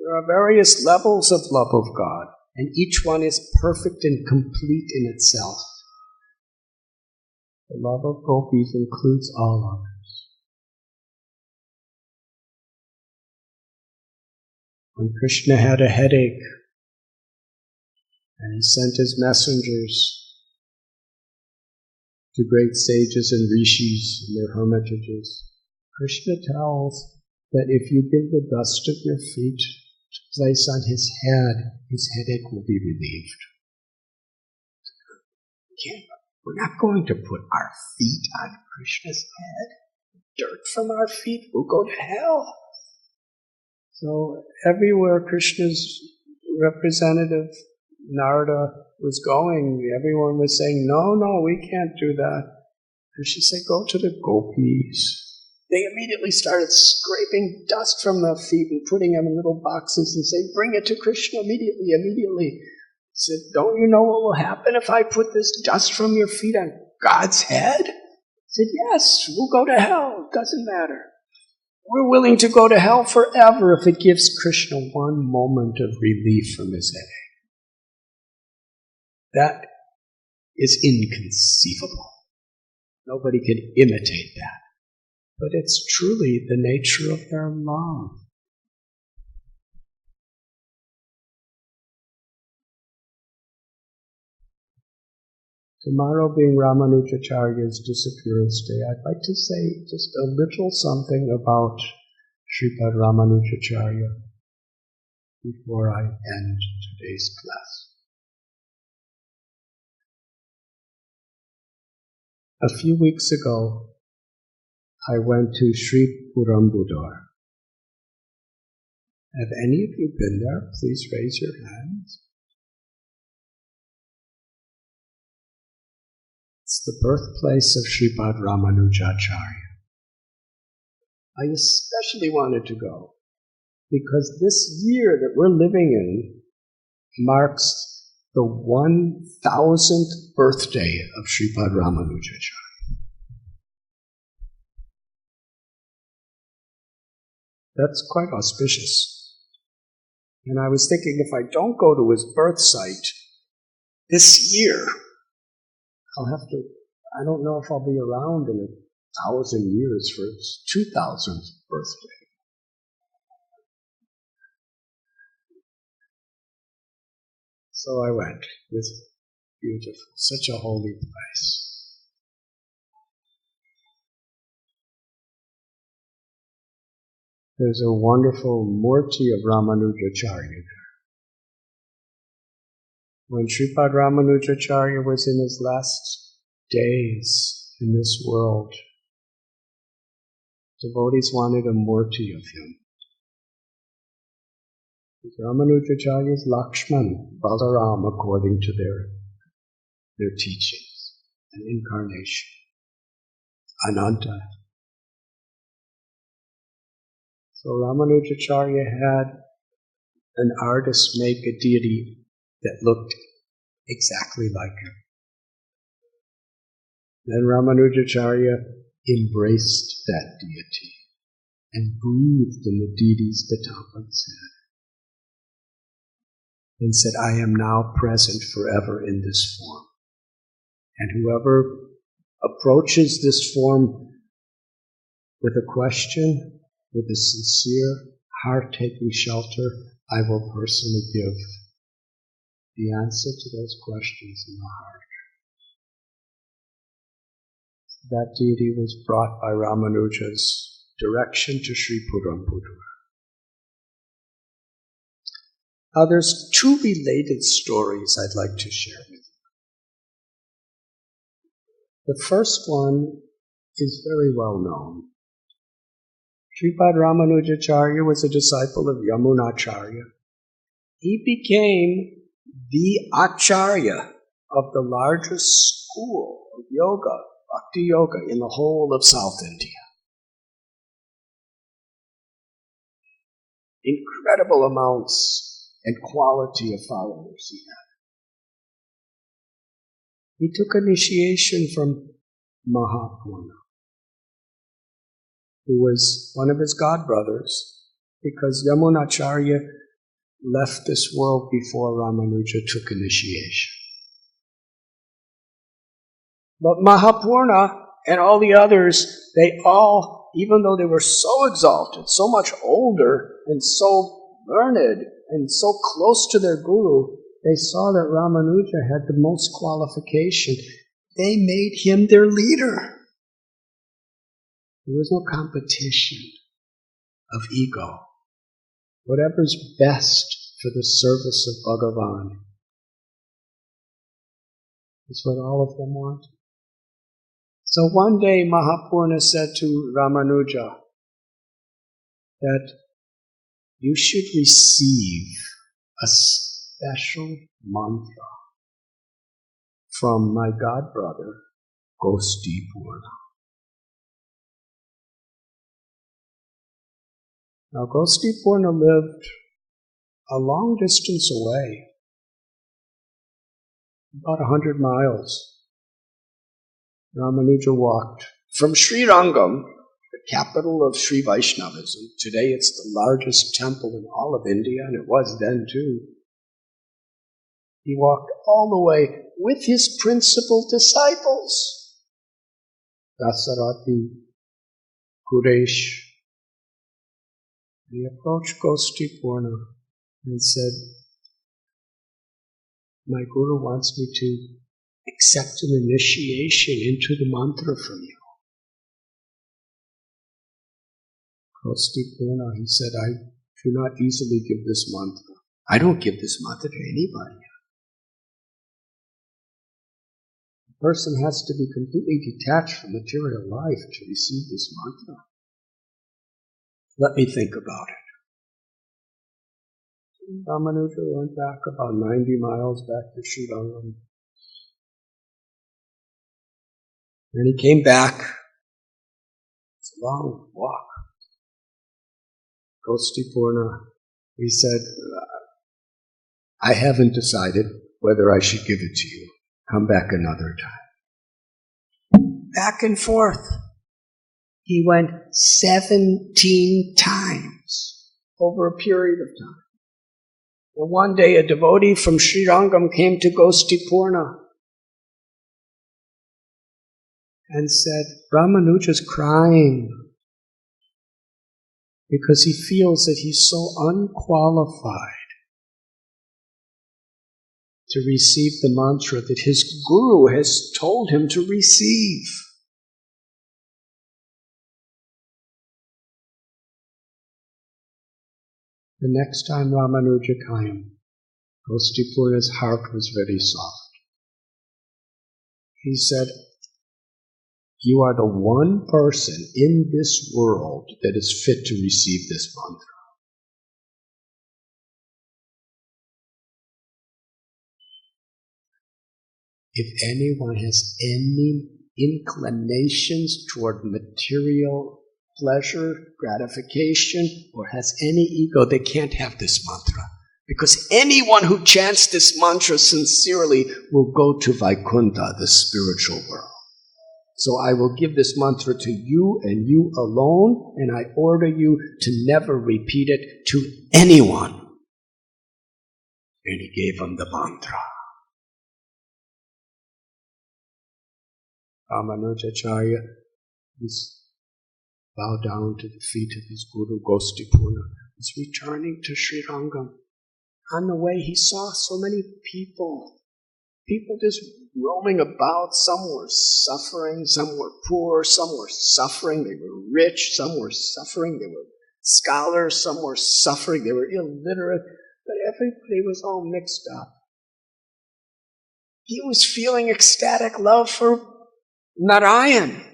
There are various levels of love of God, and each one is perfect and complete in itself. The love of gopis includes all others. When Krishna had a headache, and he sent his messengers to great sages and rishis in their hermitages, Krishna tells that if you give the dust of your feet to place on his headache will be relieved. We're not going to put our feet on Krishna's head. Dirt from our feet will go to hell. So everywhere Krishna's representative, Narada, was going, everyone was saying, no, we can't do that. Krishna said, go to the gopis. They immediately started scraping dust from their feet and putting them in little boxes and saying, bring it to Krishna immediately. He said, don't you know what will happen if I put this dust from your feet on God's head? He said, yes, we'll go to hell. It doesn't matter. We're willing to go to hell forever if it gives Krishna one moment of relief from his headache. That is inconceivable. Nobody can imitate that. But it's truly the nature of their love. Tomorrow being Ramanujacharya's disappearance day, I'd like to say just a little something about Sripad Ramanujacharya before I end today's class. A few weeks ago, I went to Sri Purambudar. Have any of you been there? Please raise your hands. It's the birthplace of Sripad Ramanujacharya. I especially wanted to go because this year that we're living in marks the 1000th birthday of Sripad Ramanujacharya. That's quite auspicious. And I was thinking, if I don't go to his birth site this year, I don't know if I'll be around in 1,000 years for his 2,000th birthday. So I went. It was beautiful, such a holy place. There's a wonderful Murti of Ramanujacharya there. When Sripad Ramanujacharya was in his last days in this world, devotees wanted a Murti of him. Ramanujacharya is Lakshman, Balaram, according to their teachings, an incarnation, Ananta. So Ramanujacharya had an artist make a deity that looked exactly like him. Then Ramanujacharya embraced that deity and breathed in the deity's Tapan's head and said, I am now present forever in this form. And whoever approaches this form with a question, with a sincere, heart-taking shelter, I will personally give the answer to those questions in the heart. That deity was brought by Ramanuja's direction to Sri Purampudur. Now there's two related stories I'd like to share with you. The first one is very well known. Sripad Ramanujacharya was a disciple of Yamunacharya. He became the Acharya of the largest school of yoga, Bhakti Yoga, in the whole of South India. Incredible amounts and quality of followers he had. He took initiation from Mahapurna, who was one of his godbrothers, because Yamunacharya left this world before Ramanuja took initiation. But Mahapurna and all the others, they all, even though they were so exalted, so much older, and so learned, and so close to their guru, they saw that Ramanuja had the most qualification. They made him their leader. There was no competition of ego. Whatever's best for the service of Bhagavan is what all of them want. So one day Mahapurna said to Ramanuja that you should receive a special mantra from my godbrother, Gopinath. Now Gopinath lived a long distance away, about 100 miles. Ramanuja walked from Srirangam, the capital of Sri Vaishnavism. Today it's the largest temple in all of India, and it was then too. He walked all the way with his principal disciples, Dasarati, Kuresh. He approached Gopinath and said, my guru wants me to accept an initiation into the mantra from you. Gopinath, he said, I do not easily give this mantra. I don't give this mantra to anybody. A person has to be completely detached from material life to receive this mantra. Let me think about it. Ramanuja went back about 90 miles back to Srirangam. And he came back. It's a long walk. Gopinath, he said, I haven't decided whether I should give it to you. Come back another time. Back and forth. He went 17 times over a period of time. And one day a devotee from Srirangam came to Gopinath and said, Ramanuja's crying because he feels that he's so unqualified to receive the mantra that his guru has told him to receive. The next time Ramanuja came, Gopinath's heart was very soft. He said, you are the one person in this world that is fit to receive this mantra. If anyone has any inclinations toward material pleasure, gratification, or has any ego, they can't have this mantra. Because anyone who chants this mantra sincerely will go to Vaikuntha, the spiritual world. So I will give this mantra to you and you alone, and I order you to never repeat it to anyone. And he gave him the mantra. Ramanujacharya bowed down to the feet of his Guru Gopinath. He's returning to Sri Rangam. On the way, he saw so many people just roaming about. Some were suffering, some were poor, some were suffering, they were rich, some were suffering, they were scholars, some were suffering, they were illiterate, but everybody was all mixed up. He was feeling ecstatic love for Narayan.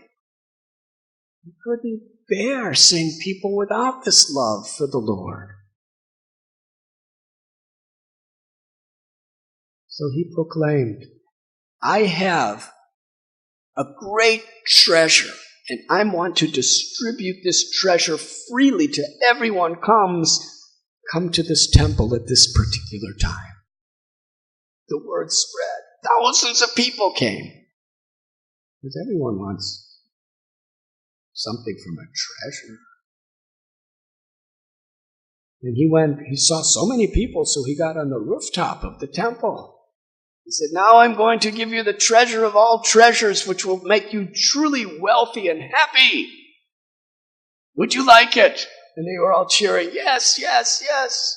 He couldn't bear seeing people without this love for the Lord. So he proclaimed, I have a great treasure, and I want to distribute this treasure freely to everyone come to this temple at this particular time. The word spread. Thousands of people came. Because everyone wants something from a treasure. And he saw so many people, so he got on the rooftop of the temple. He said, now I'm going to give you the treasure of all treasures, which will make you truly wealthy and happy. Would you like it? And they were all cheering, yes, yes, yes.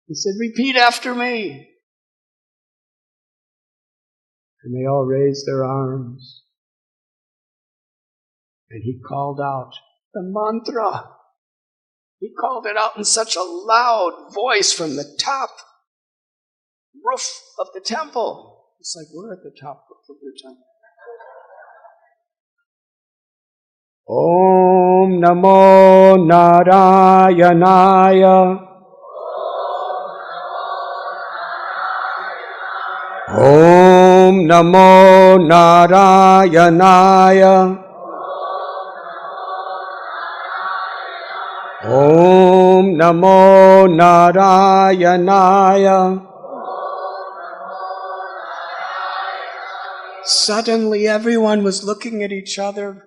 He said, repeat after me. And they all raised their arms. And he called out the mantra. He called it out in such a loud voice from the top roof of the temple. It's like we're at the top roof of the temple. Om Namo Narayanaya. Om Namo Narayanaya. Om Namo Narayanaya. Suddenly everyone was looking at each other.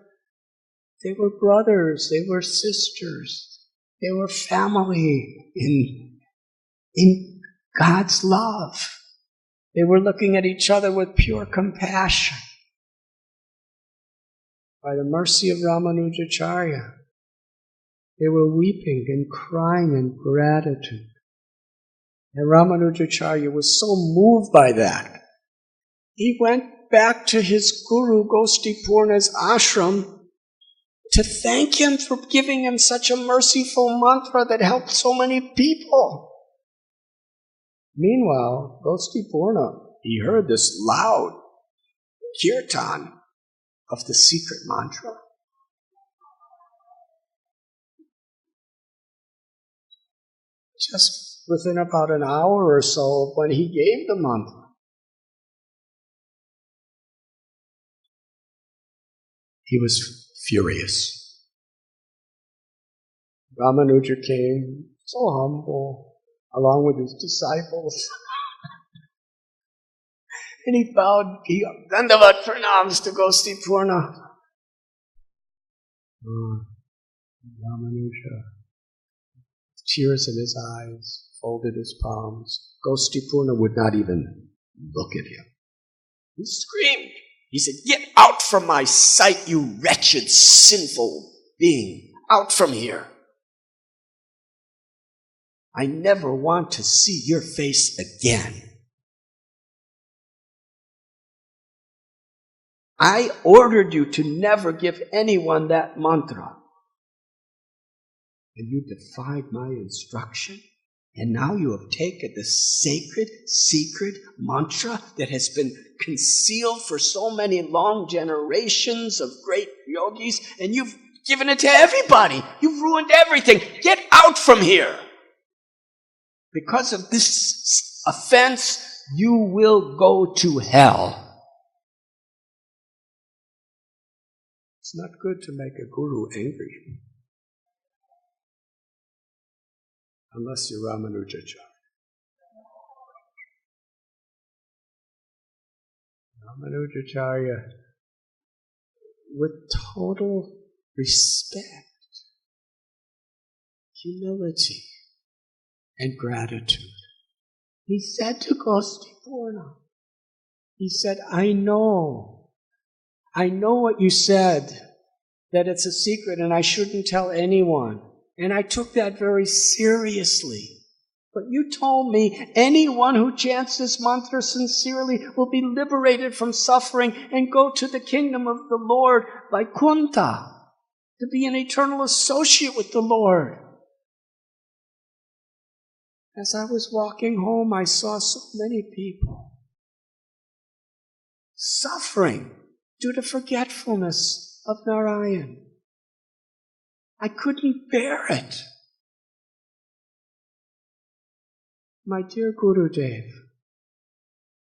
They were brothers, they were sisters, they were family in God's love. They were looking at each other with pure compassion. By the mercy of Ramanujacharya, they were weeping and crying in gratitude. And Ramanujacharya was so moved by that. He went back to his guru, Gopinath's ashram, to thank him for giving him such a merciful mantra that helped so many people. Meanwhile, Gopinath, he heard this loud kirtan of the secret mantra. Just within about an hour or so, when he gave the mantra, he was furious. Ramanuja came, so humble, along with his disciples. And he bowed, he dandavat pranams to Gopinath. Ramanuja, tears in his eyes, folded his palms. Gopinath would not even look at him. He screamed, He said, "Get out from my sight, you wretched, sinful being. Out from here. I never want to see your face again. I ordered you to never give anyone that mantra. And you defied my instruction? And now you have taken the sacred, secret mantra that has been concealed for so many long generations of great yogis, and you've given it to everybody. You've ruined everything. Get out from here. Because of this offense, you will go to hell." It's not good to make a guru angry. Unless you're Ramanujacharya. Ramanujacharya, with total respect, humility, and gratitude, he said to Gopinath, he said, I know what you said, that it's a secret and I shouldn't tell anyone. And I took that very seriously. But you told me anyone who chants this mantra sincerely will be liberated from suffering and go to the kingdom of the Lord, Vaikuntha, to be an eternal associate with the Lord. As I was walking home, I saw so many people suffering due to forgetfulness of Narayan. I couldn't bear it. My dear Gurudev,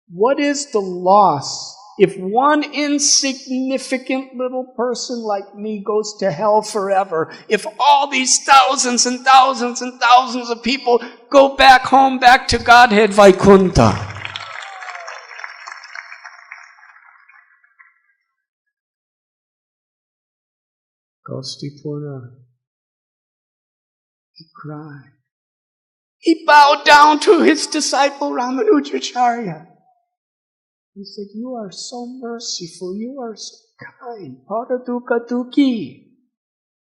what is the loss if one insignificant little person like me goes to hell forever? If all these thousands and thousands and thousands of people go back home, back to Godhead Vaikuntha? Gopinath, he cried. He bowed down to his disciple Ramanujacharya. He said, you are so merciful, you are so kind. Paradukaduki.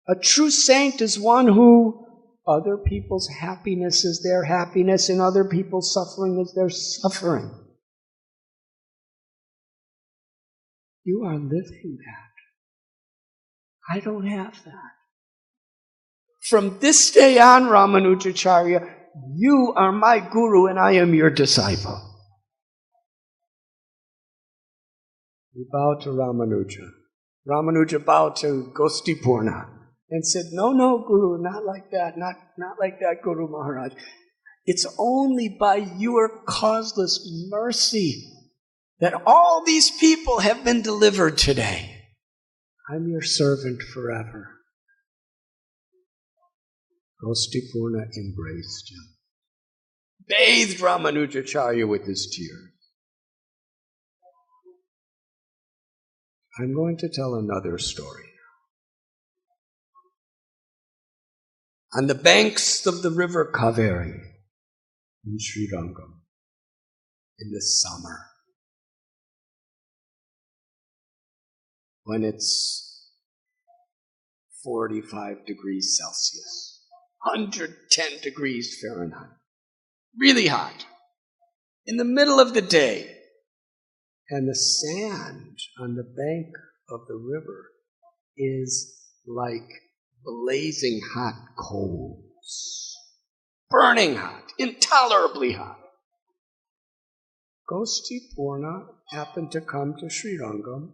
A true saint is one who other people's happiness is their happiness and other people's suffering is their suffering. You are living that. I don't have that. From this day on, Ramanujacharya, you are my guru and I am your disciple. He bowed to Ramanuja. Ramanuja bowed to Gopinath and said, no, Guru, not like that, not like that, Guru Maharaj. It's only by your causeless mercy that all these people have been delivered today. I'm your servant forever. Gopinath embraced him, bathed Ramanujacharya with his tears. I'm going to tell another story. On the banks of the river Kaveri in Srirangam, in the summer, when it's 45 degrees Celsius, 110 degrees Fahrenheit, really hot, in the middle of the day, and the sand on the bank of the river is like blazing hot coals, burning hot, intolerably hot. Gopinath happened to come to Srirangam.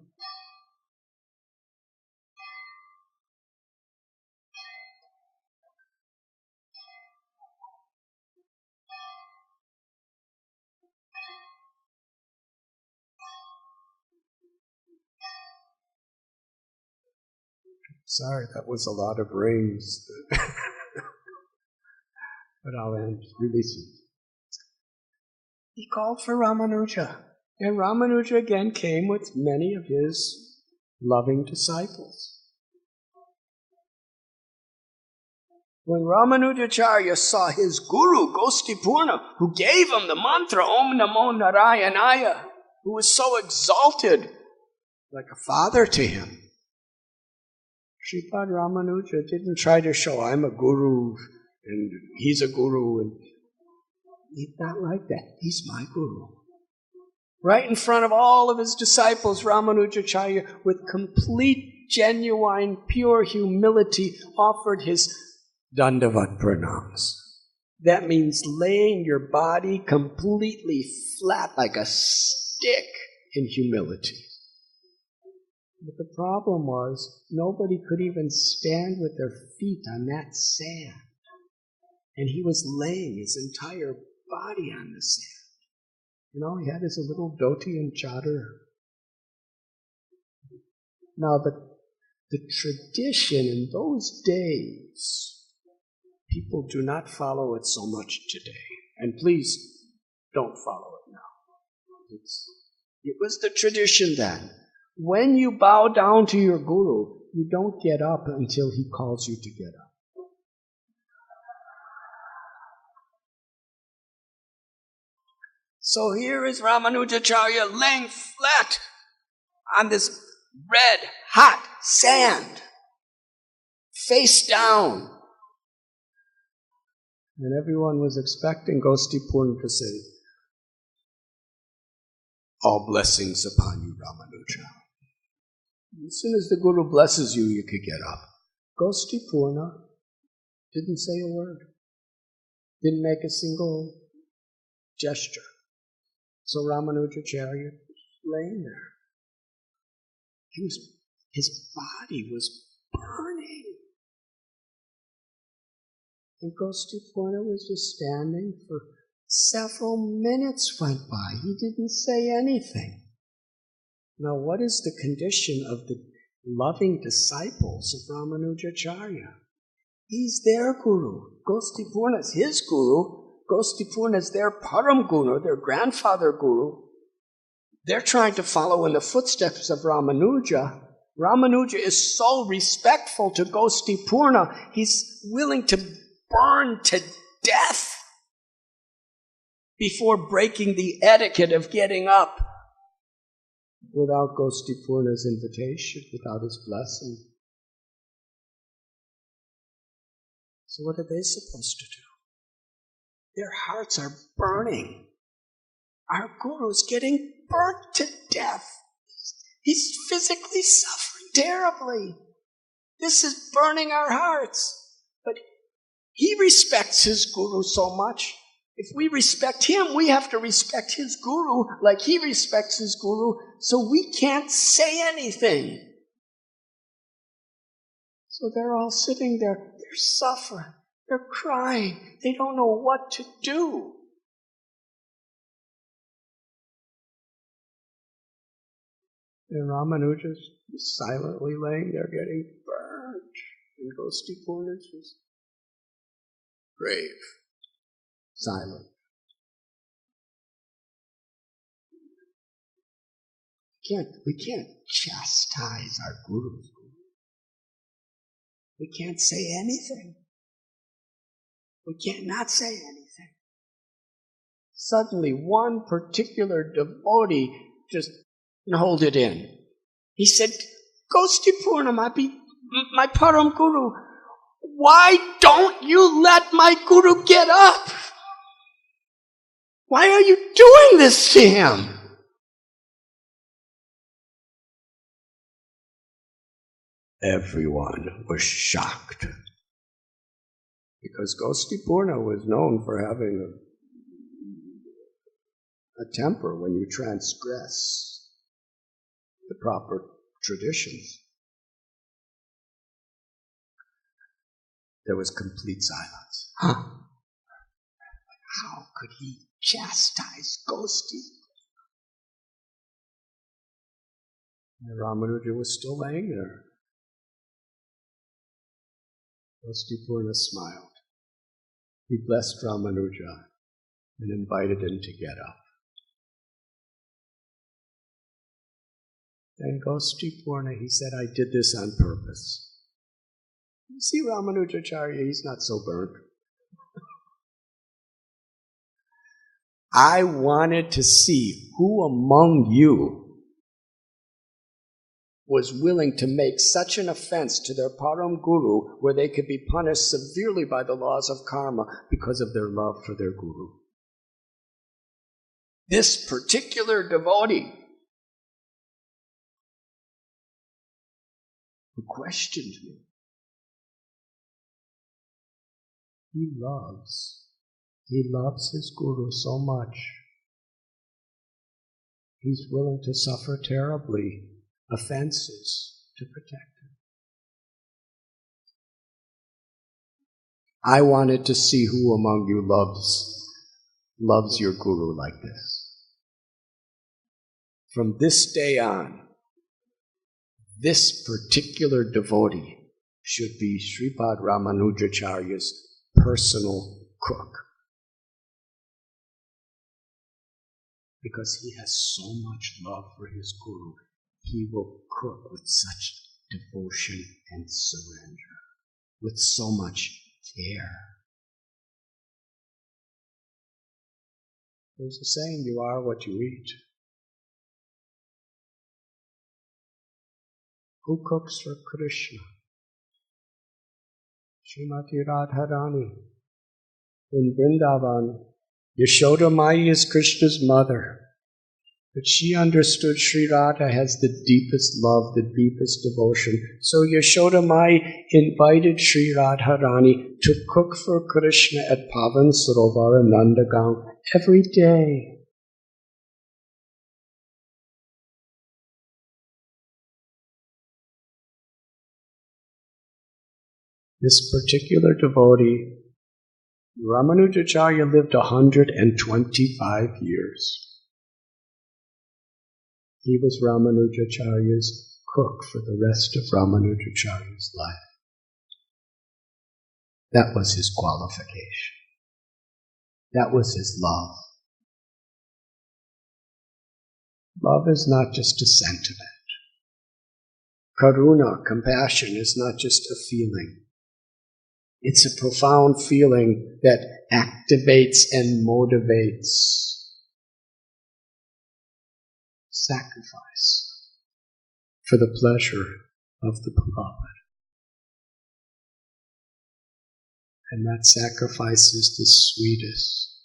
Sorry, that was a lot of rings. But I'll end really soon. He called for Ramanuja, and Ramanuja again came with many of his loving disciples. When Ramanujacharya saw his guru, Gopinath, who gave him the mantra, Om Namo Narayanaya, who was so exalted, like a father to him. Sripad Ramanuja didn't try to show, I'm a guru, and he's a guru, and he's not like that. He's my guru. Right in front of all of his disciples, Ramanujacharya, with complete, genuine, pure humility, offered his Dandavat pranams. That means laying your body completely flat like a stick in humility. But the problem was, nobody could even stand with their feet on that sand. And he was laying his entire body on the sand. You know, he had his little dhoti and chadar. Now, the tradition in those days, people do not follow it so much today. And please, don't follow it now. It was the tradition then. When you bow down to your guru, you don't get up until he calls you to get up. So here is Ramanujacharya laying flat on this red, hot sand, face down. And everyone was expecting Gostipurna to say, all blessings upon you, Ramanuja. As soon as the Guru blesses you, you could get up. Gostipurna didn't say a word, didn't make a single gesture. So Ramanujacharya was laying there. His body was burning. And Gostipurna was just standing for several minutes went by. He didn't say anything. Now, what is the condition of the loving disciples of Ramanujacharya? He's their guru. Gostipurna is his guru. Gostipurna is their param guru, their grandfather guru. They're trying to follow in the footsteps of Ramanuja. Ramanuja is so respectful to Gostipurna, he's willing to burn to death before breaking the etiquette of getting up without Gostipurna's invitation, without his blessing. So what are they supposed to do? Their hearts are burning. Our guru is getting burnt to death. He's physically suffering terribly. This is burning our hearts. But he respects his guru so much. If we respect him, we have to respect his guru like he respects his guru, so we can't say anything. So they're all sitting there, they're suffering, they're crying, they don't know what to do. And Ramanuja's silently laying there getting burned. And Gostipurna's just grave, silent. We can't chastise our gurus. We can't say anything. We can't not say anything. Suddenly, one particular devotee just hold it in. He said, Gostipurna, my param guru, why don't you let my guru get up? Why are you doing this to him? Everyone was shocked because Gostipurna was known for having a temper when you transgress the proper traditions. There was complete silence. Huh? How could he chastise Gosti? And Ramanuja was still laying there. Gostipurna smiled. He blessed Ramanuja and invited him to get up. And Gostipurna, he said, I did this on purpose. You see Ramanujacharya, he's not so burnt. I wanted to see who among you was willing to make such an offense to their Param Guru where they could be punished severely by the laws of karma because of their love for their Guru. This particular devotee who questioned me, he loves his Guru so much. He's willing to suffer terribly offenses to protect him. I wanted to see who among you loves your Guru like this. From this day on, this particular devotee should be Sripad Ramanujacharya's personal cook. Because he has so much love for his Guru, he will cook with such devotion and surrender, with so much care. There's a saying, you are what you eat. Who cooks for Krishna? Srimati Radharani. In Vrindavan, Yashoda Mai is Krishna's mother. But she understood Sri Radha has the deepest love, the deepest devotion. So Yashoda Mai invited Sri Radharani to cook for Krishna at Pavan Sarovar in Nandagaon every day. This particular devotee, Ramanujacharya, lived 125 years. He was Ramanujacharya's cook for the rest of Ramanujacharya's life. That was his qualification. That was his love. Love is not just a sentiment. Karuna, compassion, is not just a feeling. It's a profound feeling that activates and motivates sacrifice for the pleasure of the beloved. And that sacrifice is the sweetest,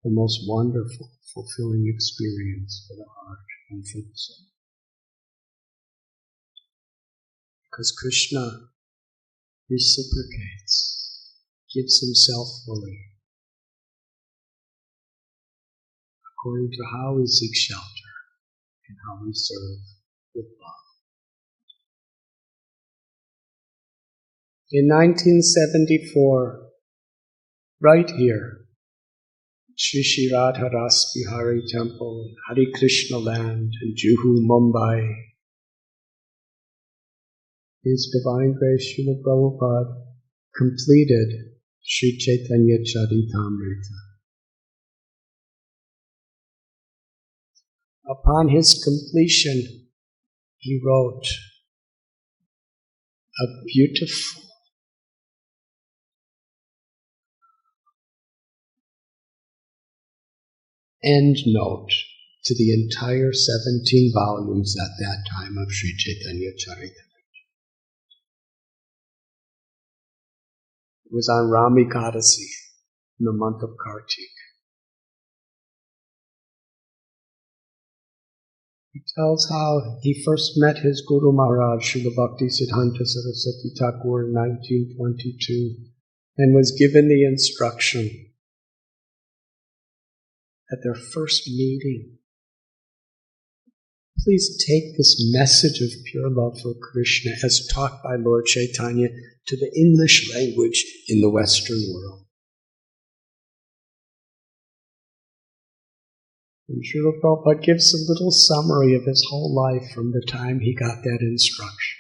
the most wonderful, fulfilling experience for the heart and for the soul. Because Krishna reciprocates, gives himself fully, according to how we seek shelter and how we serve with love. In 1974, right here, Shri Shri Radha Ras Bihari Temple, Hare Krishna Land in Juhu, Mumbai, His Divine Grace Srila Prabhupada completed Sri Chaitanya Charitamrita. Upon his completion, he wrote a beautiful end note to the entire 17 volumes at that time of Sri Chaitanya Charitamrita. It was on Rami Ekadasi in the month of Kartik. He tells how he first met his Guru Maharaj, Srila Bhakti Siddhanta Saraswati Thakur, in 1922, and was given the instruction at their first meeting, please take this message of pure love for Krishna as taught by Lord Chaitanya to the English language in the Western world. And Srila Prabhupada gives a little summary of his whole life from the time he got that instruction.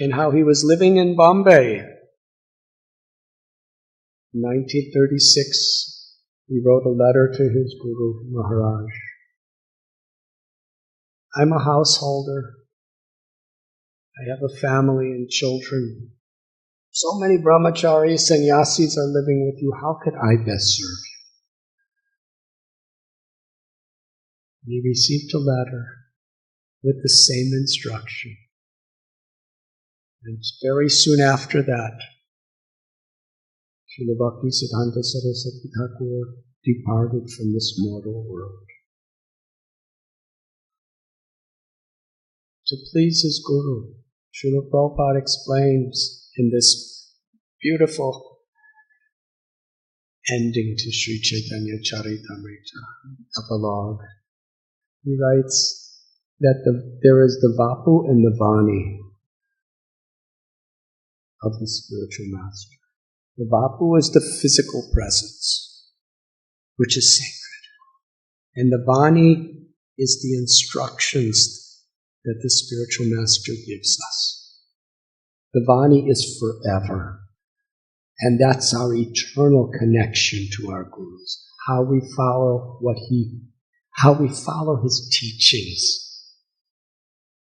And how he was living in Bombay. In 1936, he wrote a letter to his Guru Maharaj. I'm a householder. I have a family and children. So many brahmacharis, sannyasis are living with you. How could I best serve you? And he received a letter with the same instruction. And very soon after that, Srila Bhaktisiddhanta Saraswati Thakur departed from this mortal world to please his Guru. Srila Prabhupada explains in this beautiful ending to Sri Chaitanya Charitamrita epilogue. He writes that there is the Vapu and the Vani of the spiritual master. The Vapu is the physical presence, which is sacred. And the Vani is the instructions that the spiritual master gives us. The Vani is forever. And that's our eternal connection to our gurus. How we follow his teachings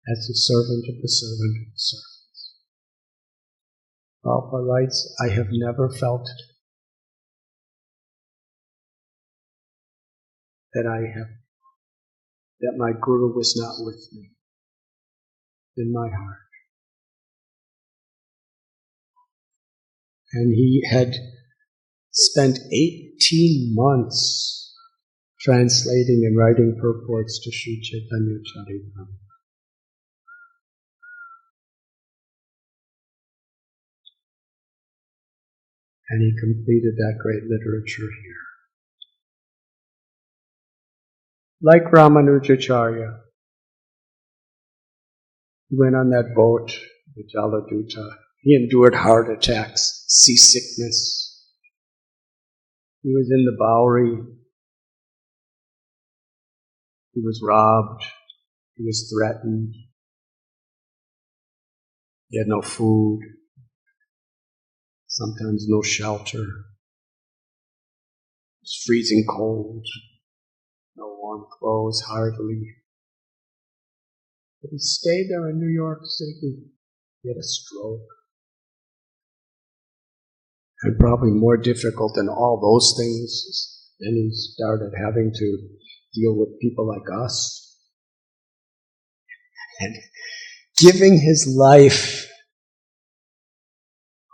as the servant of the servant of the servants. Prabhupada writes, I have never felt that my guru was not with me in my heart. And he had spent 18 months translating and writing purports to Sri Chaitanya Charitamrita. And he completed that great literature here. Like Ramanujacharya, he went on that boat, the Jaladuta. He endured heart attacks, seasickness. He was in the Bowery. He was robbed. He was threatened. He had no food. Sometimes no shelter. It was freezing cold. No warm clothes, hardly. But he stayed there in New York City. He had a stroke. And probably more difficult than all those things, then he started having to deal with people like us. And giving his life.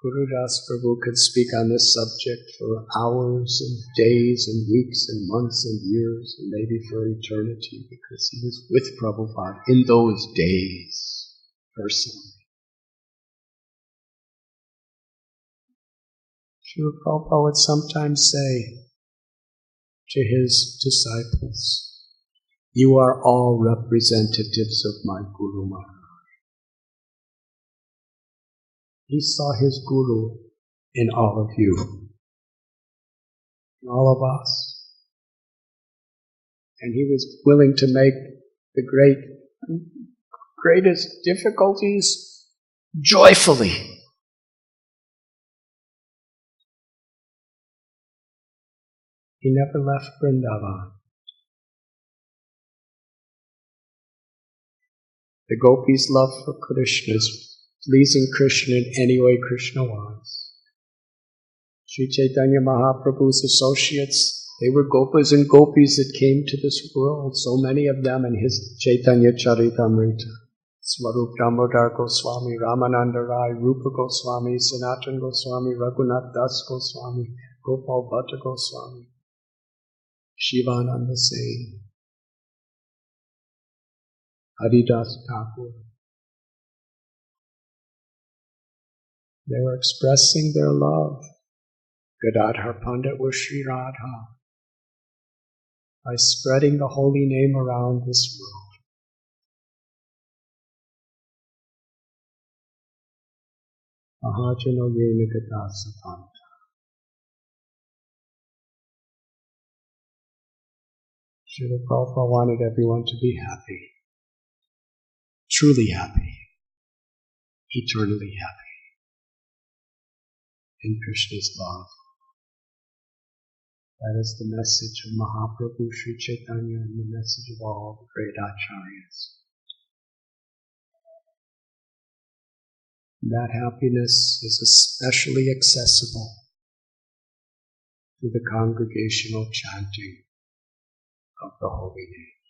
Guru Das Prabhu could speak on this subject for hours and days and weeks and months and years and maybe for eternity, because he was with Prabhupada in those days personally. Srila Prabhupada would sometimes say to his disciples, you are all representatives of my Guru Maharaj. He saw his Guru in all of you, in all of us. And he was willing to make the greatest difficulties joyfully. He never left Vrindavan. The gopis' love for Krishna is pleasing Krishna in any way Krishna wants. Sri Chaitanya Mahaprabhu's associates, they were gopas and gopis that came to this world, so many of them in his Chaitanya Charitamrita. Swarup Damodar Goswami, Ramananda Rai, Rupa Goswami, Sanatan Goswami, Raghunath Das Goswami, Gopal Bhatta Goswami, Shivananda Singh, Haridas Thakur. They were expressing their love. Gadadhar Pandit was Sri Radha by spreading the holy name around this world. Mahajano Yena Gadasapanta. Srila Prabhupada wanted everyone to be happy, truly happy, eternally happy in Krishna's love. That is the message of Mahaprabhu Sri Chaitanya and the message of all the great acharyas. That happiness is especially accessible to the congregational chanting of the holy name.